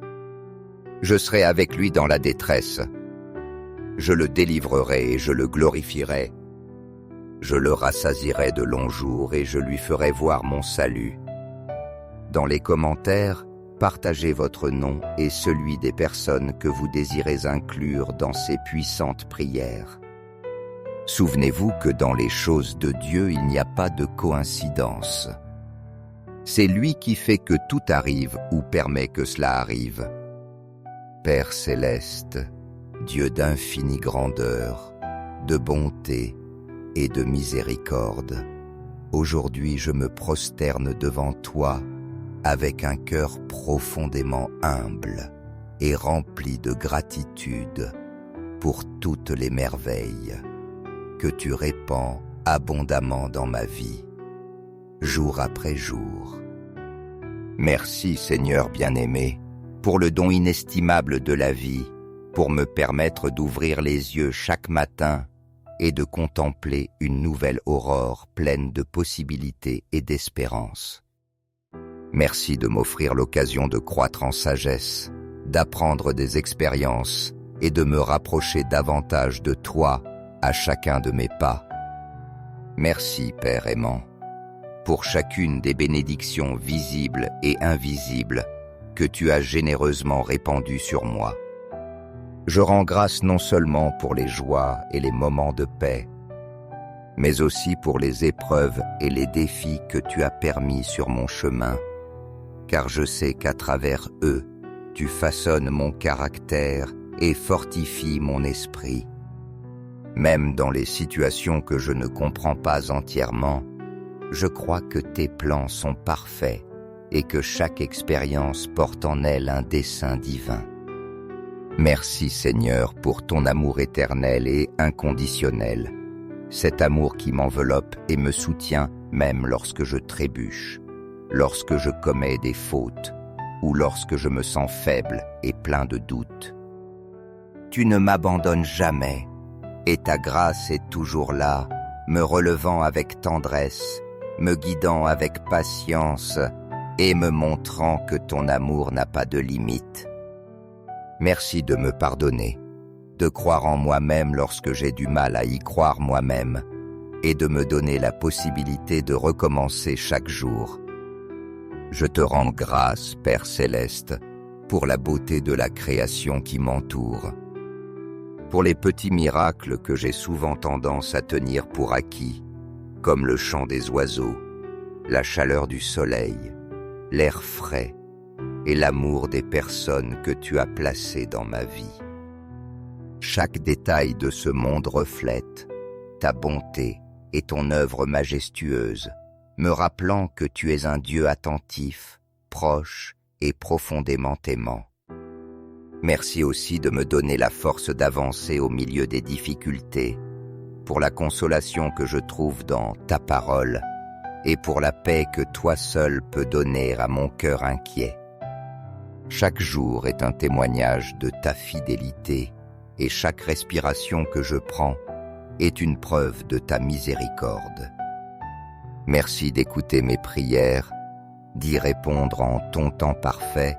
Je serai avec lui dans la détresse. Je le délivrerai et je le glorifierai. Je le rassasierai de longs jours et je lui ferai voir mon salut. Dans les commentaires, partagez votre nom et celui des personnes que vous désirez inclure dans ces puissantes prières. Souvenez-vous que dans les choses de Dieu, il n'y a pas de coïncidence. C'est lui qui fait que tout arrive ou permet que cela arrive. Père céleste, Dieu d'infinie grandeur, de bonté et de miséricorde, aujourd'hui je me prosterne devant toi avec un cœur profondément humble et rempli de gratitude pour toutes les merveilles que tu répands abondamment dans ma vie, jour après jour. Merci Seigneur bien-aimé, pour le don inestimable de la vie, pour me permettre d'ouvrir les yeux chaque matin et de contempler une nouvelle aurore pleine de possibilités et d'espérance. Merci de m'offrir l'occasion de croître en sagesse, d'apprendre des expériences et de me rapprocher davantage de toi à chacun de mes pas. Merci, Père aimant, pour chacune des bénédictions visibles et invisibles que tu as généreusement répandues sur moi. Je rends grâce non seulement pour les joies et les moments de paix, mais aussi pour les épreuves et les défis que tu as permis sur mon chemin, car je sais qu'à travers eux, tu façonnes mon caractère et fortifies mon esprit. Même dans les situations que je ne comprends pas entièrement, je crois que tes plans sont parfaits et que chaque expérience porte en elle un dessein divin. Merci Seigneur pour ton amour éternel et inconditionnel, cet amour qui m'enveloppe et me soutient même lorsque je trébuche, lorsque je commets des fautes ou lorsque je me sens faible et plein de doutes. Tu ne m'abandonnes jamais et ta grâce est toujours là, me relevant avec tendresse, me guidant avec patience et me montrant que ton amour n'a pas de limite. Merci de me pardonner, de croire en moi-même lorsque j'ai du mal à y croire moi-même et de me donner la possibilité de recommencer chaque jour. Je te rends grâce, Père céleste, pour la beauté de la création qui m'entoure, pour les petits miracles que j'ai souvent tendance à tenir pour acquis, comme le chant des oiseaux, la chaleur du soleil, l'air frais et l'amour des personnes que tu as placées dans ma vie. Chaque détail de ce monde reflète ta bonté et ton œuvre majestueuse, me rappelant que tu es un Dieu attentif, proche et profondément aimant. Merci aussi de me donner la force d'avancer au milieu des difficultés, pour la consolation que je trouve dans ta parole et pour la paix que toi seul peux donner à mon cœur inquiet. Chaque jour est un témoignage de ta fidélité et chaque respiration que je prends est une preuve de ta miséricorde. Merci d'écouter mes prières, d'y répondre en ton temps parfait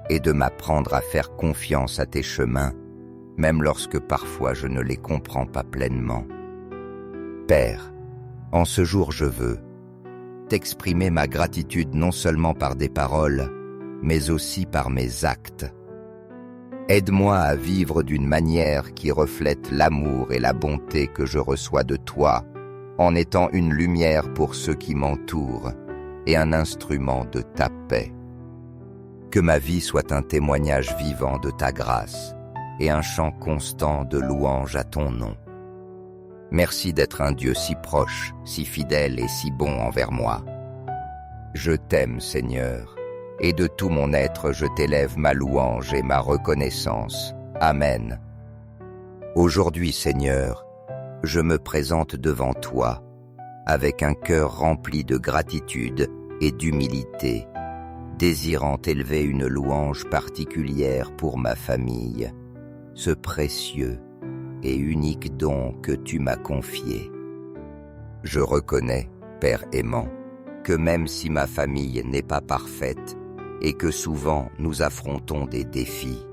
et de m'apprendre à faire confiance à tes chemins, même lorsque parfois je ne les comprends pas pleinement. Père, en ce jour je veux t'exprimer ma gratitude non seulement par des paroles, mais aussi par mes actes. Aide-moi à vivre d'une manière qui reflète l'amour et la bonté que je reçois de toi, en étant une lumière pour ceux qui m'entourent et un instrument de ta paix. Que ma vie soit un témoignage vivant de ta grâce et un chant constant de louange à ton nom. Merci d'être un Dieu si proche, si fidèle et si bon envers moi. Je t'aime, Seigneur, et de tout mon être je t'élève ma louange et ma reconnaissance. Amen. Aujourd'hui, Seigneur, je me présente devant toi avec un cœur rempli de gratitude et d'humilité, désirant élever une louange particulière pour ma famille, ce précieux et unique don que tu m'as confié. Je reconnais, Père aimant, que même si ma famille n'est pas parfaite et que souvent nous affrontons des défis,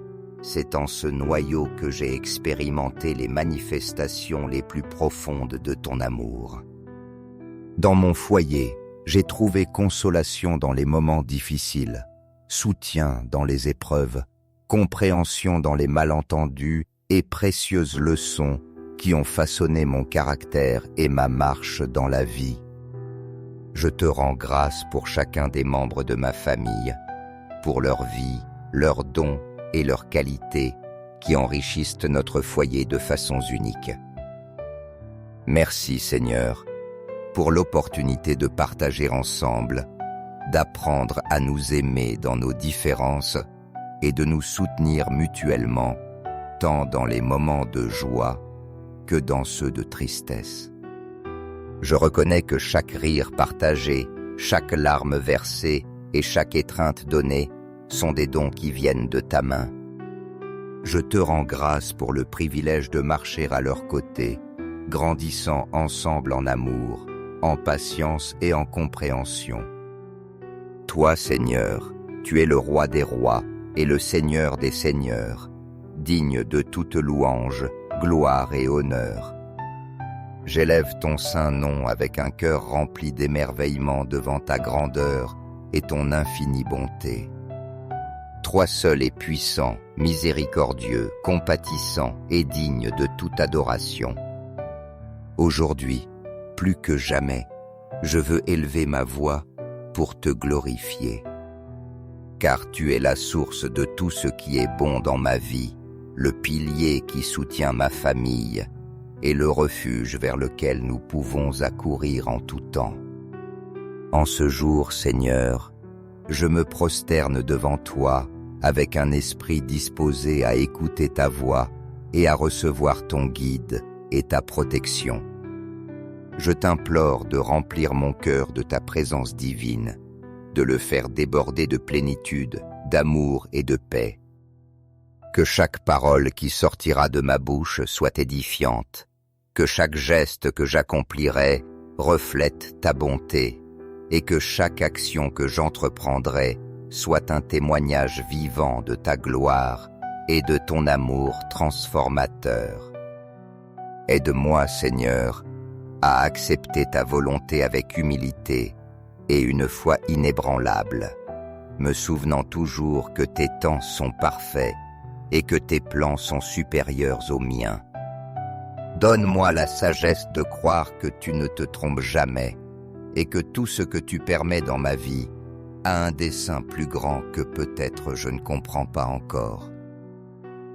c'est en ce noyau que j'ai expérimenté les manifestations les plus profondes de ton amour. Dans mon foyer, j'ai trouvé consolation dans les moments difficiles, soutien dans les épreuves, compréhension dans les malentendus et précieuses leçons qui ont façonné mon caractère et ma marche dans la vie. Je te rends grâce pour chacun des membres de ma famille, pour leur vie, leurs dons et leurs qualités qui enrichissent notre foyer de façons uniques. Merci Seigneur, pour l'opportunité de partager ensemble, d'apprendre à nous aimer dans nos différences et de nous soutenir mutuellement, tant dans les moments de joie que dans ceux de tristesse. Je reconnais que chaque rire partagé, chaque larme versée et chaque étreinte donnée sont des dons qui viennent de ta main. Je te rends grâce pour le privilège de marcher à leur côté, grandissant ensemble en amour, en patience et en compréhension. Toi, Seigneur, tu es le roi des rois et le Seigneur des seigneurs, digne de toute louange, gloire et honneur. J'élève ton saint nom avec un cœur rempli d'émerveillement devant ta grandeur et ton infinie bonté. Toi seul es puissant, miséricordieux, compatissant et digne de toute adoration. Aujourd'hui, plus que jamais, je veux élever ma voix pour te glorifier. Car tu es la source de tout ce qui est bon dans ma vie, le pilier qui soutient ma famille et le refuge vers lequel nous pouvons accourir en tout temps. En ce jour, Seigneur, je me prosterne devant toi avec un esprit disposé à écouter ta voix et à recevoir ton guide et ta protection. Je t'implore de remplir mon cœur de ta présence divine, de le faire déborder de plénitude, d'amour et de paix. Que chaque parole qui sortira de ma bouche soit édifiante, que chaque geste que j'accomplirai reflète ta bonté, et que chaque action que j'entreprendrai soit un témoignage vivant de ta gloire et de ton amour transformateur. Aide-moi, Seigneur, à accepter ta volonté avec humilité et une foi inébranlable, me souvenant toujours que tes temps sont parfaits et que tes plans sont supérieurs aux miens. Donne-moi la sagesse de croire que tu ne te trompes jamais et que tout ce que tu permets dans ma vie a un dessein plus grand que peut-être je ne comprends pas encore.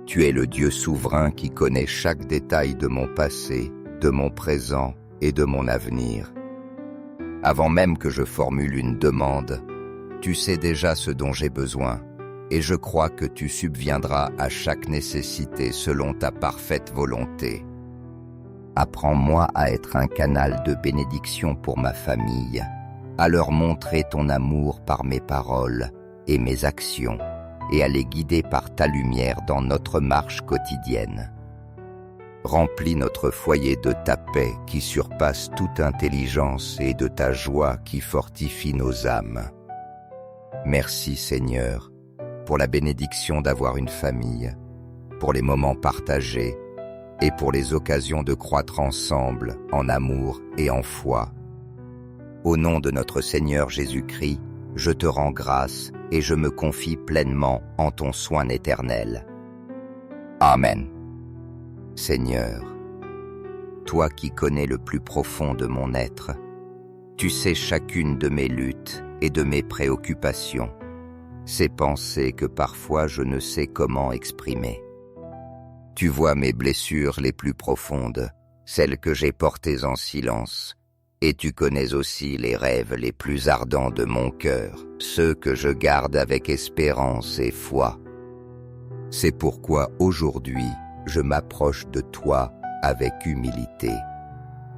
Tu es le Dieu souverain qui connaît chaque détail de mon passé, de mon présent et de mon avenir. Avant même que je formule une demande, tu sais déjà ce dont j'ai besoin, et je crois que tu subviendras à chaque nécessité selon ta parfaite volonté. Apprends-moi à être un canal de bénédiction pour ma famille, à leur montrer ton amour par mes paroles et mes actions, et à les guider par ta lumière dans notre marche quotidienne. Remplis notre foyer de ta paix qui surpasse toute intelligence et de ta joie qui fortifie nos âmes. Merci Seigneur, pour la bénédiction d'avoir une famille, pour les moments partagés et pour les occasions de croître ensemble en amour et en foi. Au nom de notre Seigneur Jésus-Christ, je te rends grâce et je me confie pleinement en ton soin éternel. Amen. Seigneur, toi qui connais le plus profond de mon être. Tu sais chacune de mes luttes et de mes préoccupations, ces pensées que parfois je ne sais comment exprimer. Tu vois mes blessures les plus profondes, celles que j'ai portées en silence, et tu connais aussi les rêves les plus ardents de mon cœur, ceux que je garde avec espérance et foi. C'est pourquoi aujourd'hui, je m'approche de toi avec humilité,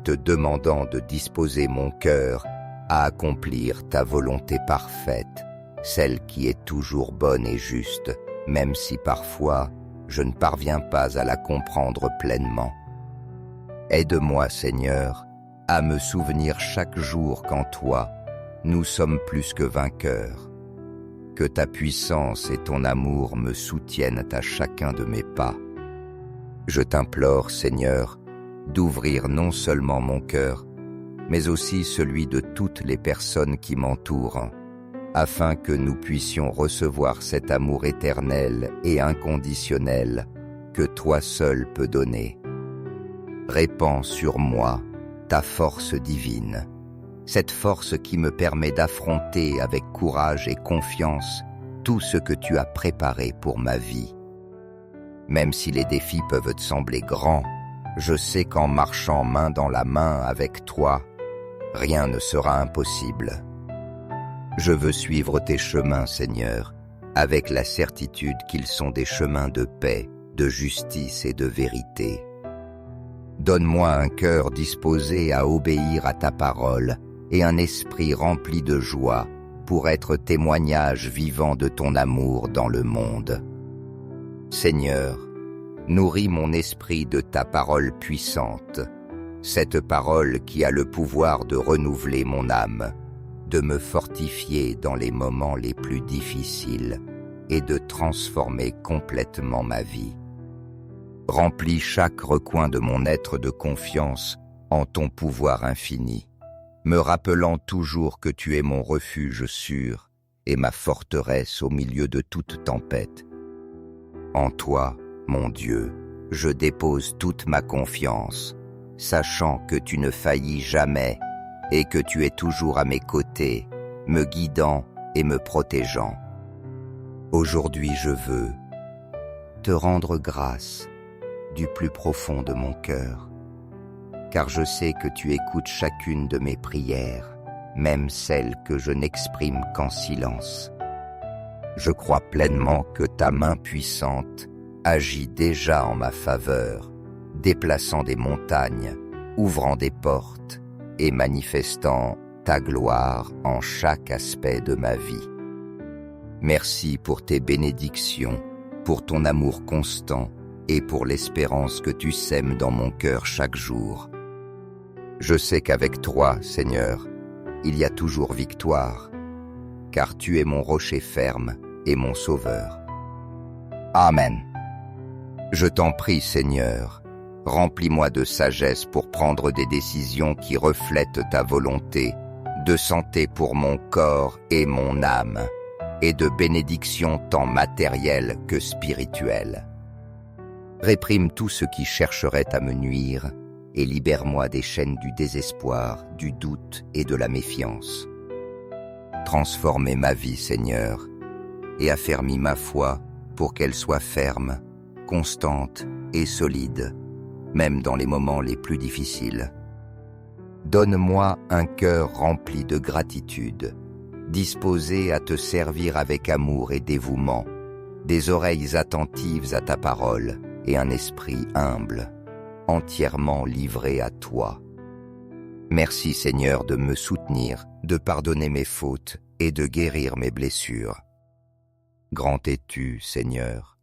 te demandant de disposer mon cœur à accomplir ta volonté parfaite, celle qui est toujours bonne et juste, même si parfois je ne parviens pas à la comprendre pleinement. Aide-moi, Seigneur, à me souvenir chaque jour qu'en toi, nous sommes plus que vainqueurs. Que ta puissance et ton amour me soutiennent à chacun de mes pas. Je t'implore, Seigneur, d'ouvrir non seulement mon cœur, mais aussi celui de toutes les personnes qui m'entourent, afin que nous puissions recevoir cet amour éternel et inconditionnel que toi seul peux donner. Répands sur moi ta force divine, cette force qui me permet d'affronter avec courage et confiance tout ce que tu as préparé pour ma vie. Même si les défis peuvent te sembler grands, je sais qu'en marchant main dans la main avec toi, rien ne sera impossible. Je veux suivre tes chemins, Seigneur, avec la certitude qu'ils sont des chemins de paix, de justice et de vérité. Donne-moi un cœur disposé à obéir à ta parole et un esprit rempli de joie pour être témoignage vivant de ton amour dans le monde. Seigneur, nourris mon esprit de ta parole puissante, cette parole qui a le pouvoir de renouveler mon âme, de me fortifier dans les moments les plus difficiles et de transformer complètement ma vie. Remplis chaque recoin de mon être de confiance en ton pouvoir infini, me rappelant toujours que tu es mon refuge sûr et ma forteresse au milieu de toute tempête. En toi, mon Dieu, je dépose toute ma confiance, sachant que tu ne faillis jamais et que tu es toujours à mes côtés, me guidant et me protégeant. Aujourd'hui, je veux te rendre grâce du plus profond de mon cœur, car je sais que tu écoutes chacune de mes prières, même celles que je n'exprime qu'en silence. Je crois pleinement que ta main puissante agit déjà en ma faveur, déplaçant des montagnes, ouvrant des portes et manifestant ta gloire en chaque aspect de ma vie. Merci pour tes bénédictions, pour ton amour constant et pour l'espérance que tu sèmes dans mon cœur chaque jour. Je sais qu'avec toi, Seigneur, il y a toujours victoire, car tu es mon rocher ferme et mon sauveur. Amen. Je t'en prie, Seigneur, remplis-moi de sagesse pour prendre des décisions qui reflètent ta volonté, de santé pour mon corps et mon âme, et de bénédictions tant matérielles que spirituelles. Réprime tout ce qui chercherait à me nuire et libère-moi des chaînes du désespoir, du doute et de la méfiance. Transformez ma vie, Seigneur, et affermis ma foi pour qu'elle soit ferme, constante et solide, même dans les moments les plus difficiles. Donne-moi un cœur rempli de gratitude, disposé à te servir avec amour et dévouement, des oreilles attentives à ta parole et un esprit humble, entièrement livré à toi. Merci Seigneur de me soutenir, de pardonner mes fautes et de guérir mes blessures. Grand es-tu, Seigneur,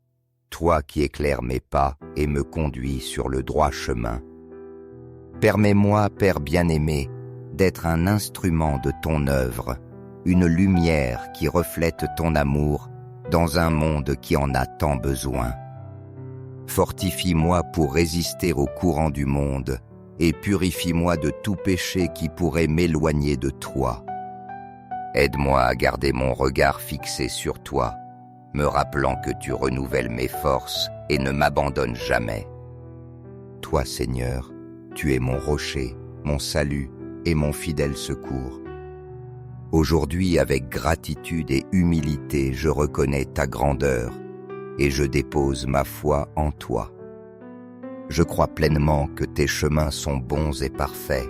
toi qui éclaires mes pas et me conduis sur le droit chemin. Permets-moi, Père bien-aimé, d'être un instrument de ton œuvre, une lumière qui reflète ton amour dans un monde qui en a tant besoin. Fortifie-moi pour résister aux courants du monde et purifie-moi de tout péché qui pourrait m'éloigner de toi. Aide-moi à garder mon regard fixé sur toi, me rappelant que tu renouvelles mes forces et ne m'abandonnes jamais. Toi, Seigneur, Tu es mon rocher, mon salut et mon fidèle secours. Aujourd'hui, avec gratitude et humilité, je reconnais ta grandeur et je dépose ma foi en toi. Je crois pleinement que tes chemins sont bons et parfaits,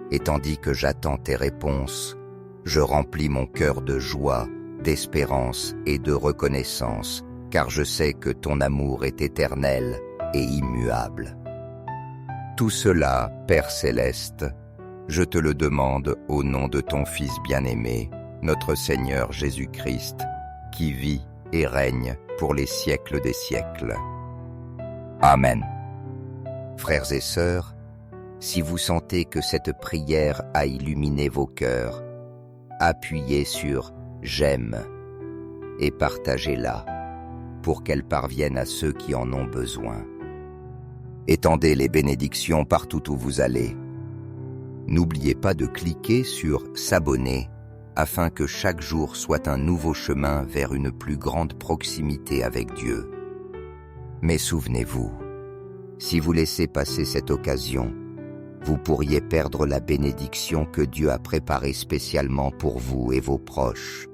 et tandis que j'attends tes réponses, je remplis mon cœur de joie, d'espérance et de reconnaissance, car je sais que ton amour est éternel et immuable. Tout cela, Père céleste, je te le demande au nom de ton Fils bien-aimé, notre Seigneur Jésus-Christ, qui vit et règne pour les siècles des siècles. Amen. Frères et sœurs, si vous sentez que cette prière a illuminé vos cœurs, appuyez sur « J'aime » et partagez-la pour qu'elle parvienne à ceux qui en ont besoin. Étendez les bénédictions partout où vous allez. N'oubliez pas de cliquer sur « S'abonner » afin que chaque jour soit un nouveau chemin vers une plus grande proximité avec Dieu. Mais souvenez-vous, si vous laissez passer cette occasion, vous pourriez perdre la bénédiction que Dieu a préparée spécialement pour vous et vos proches.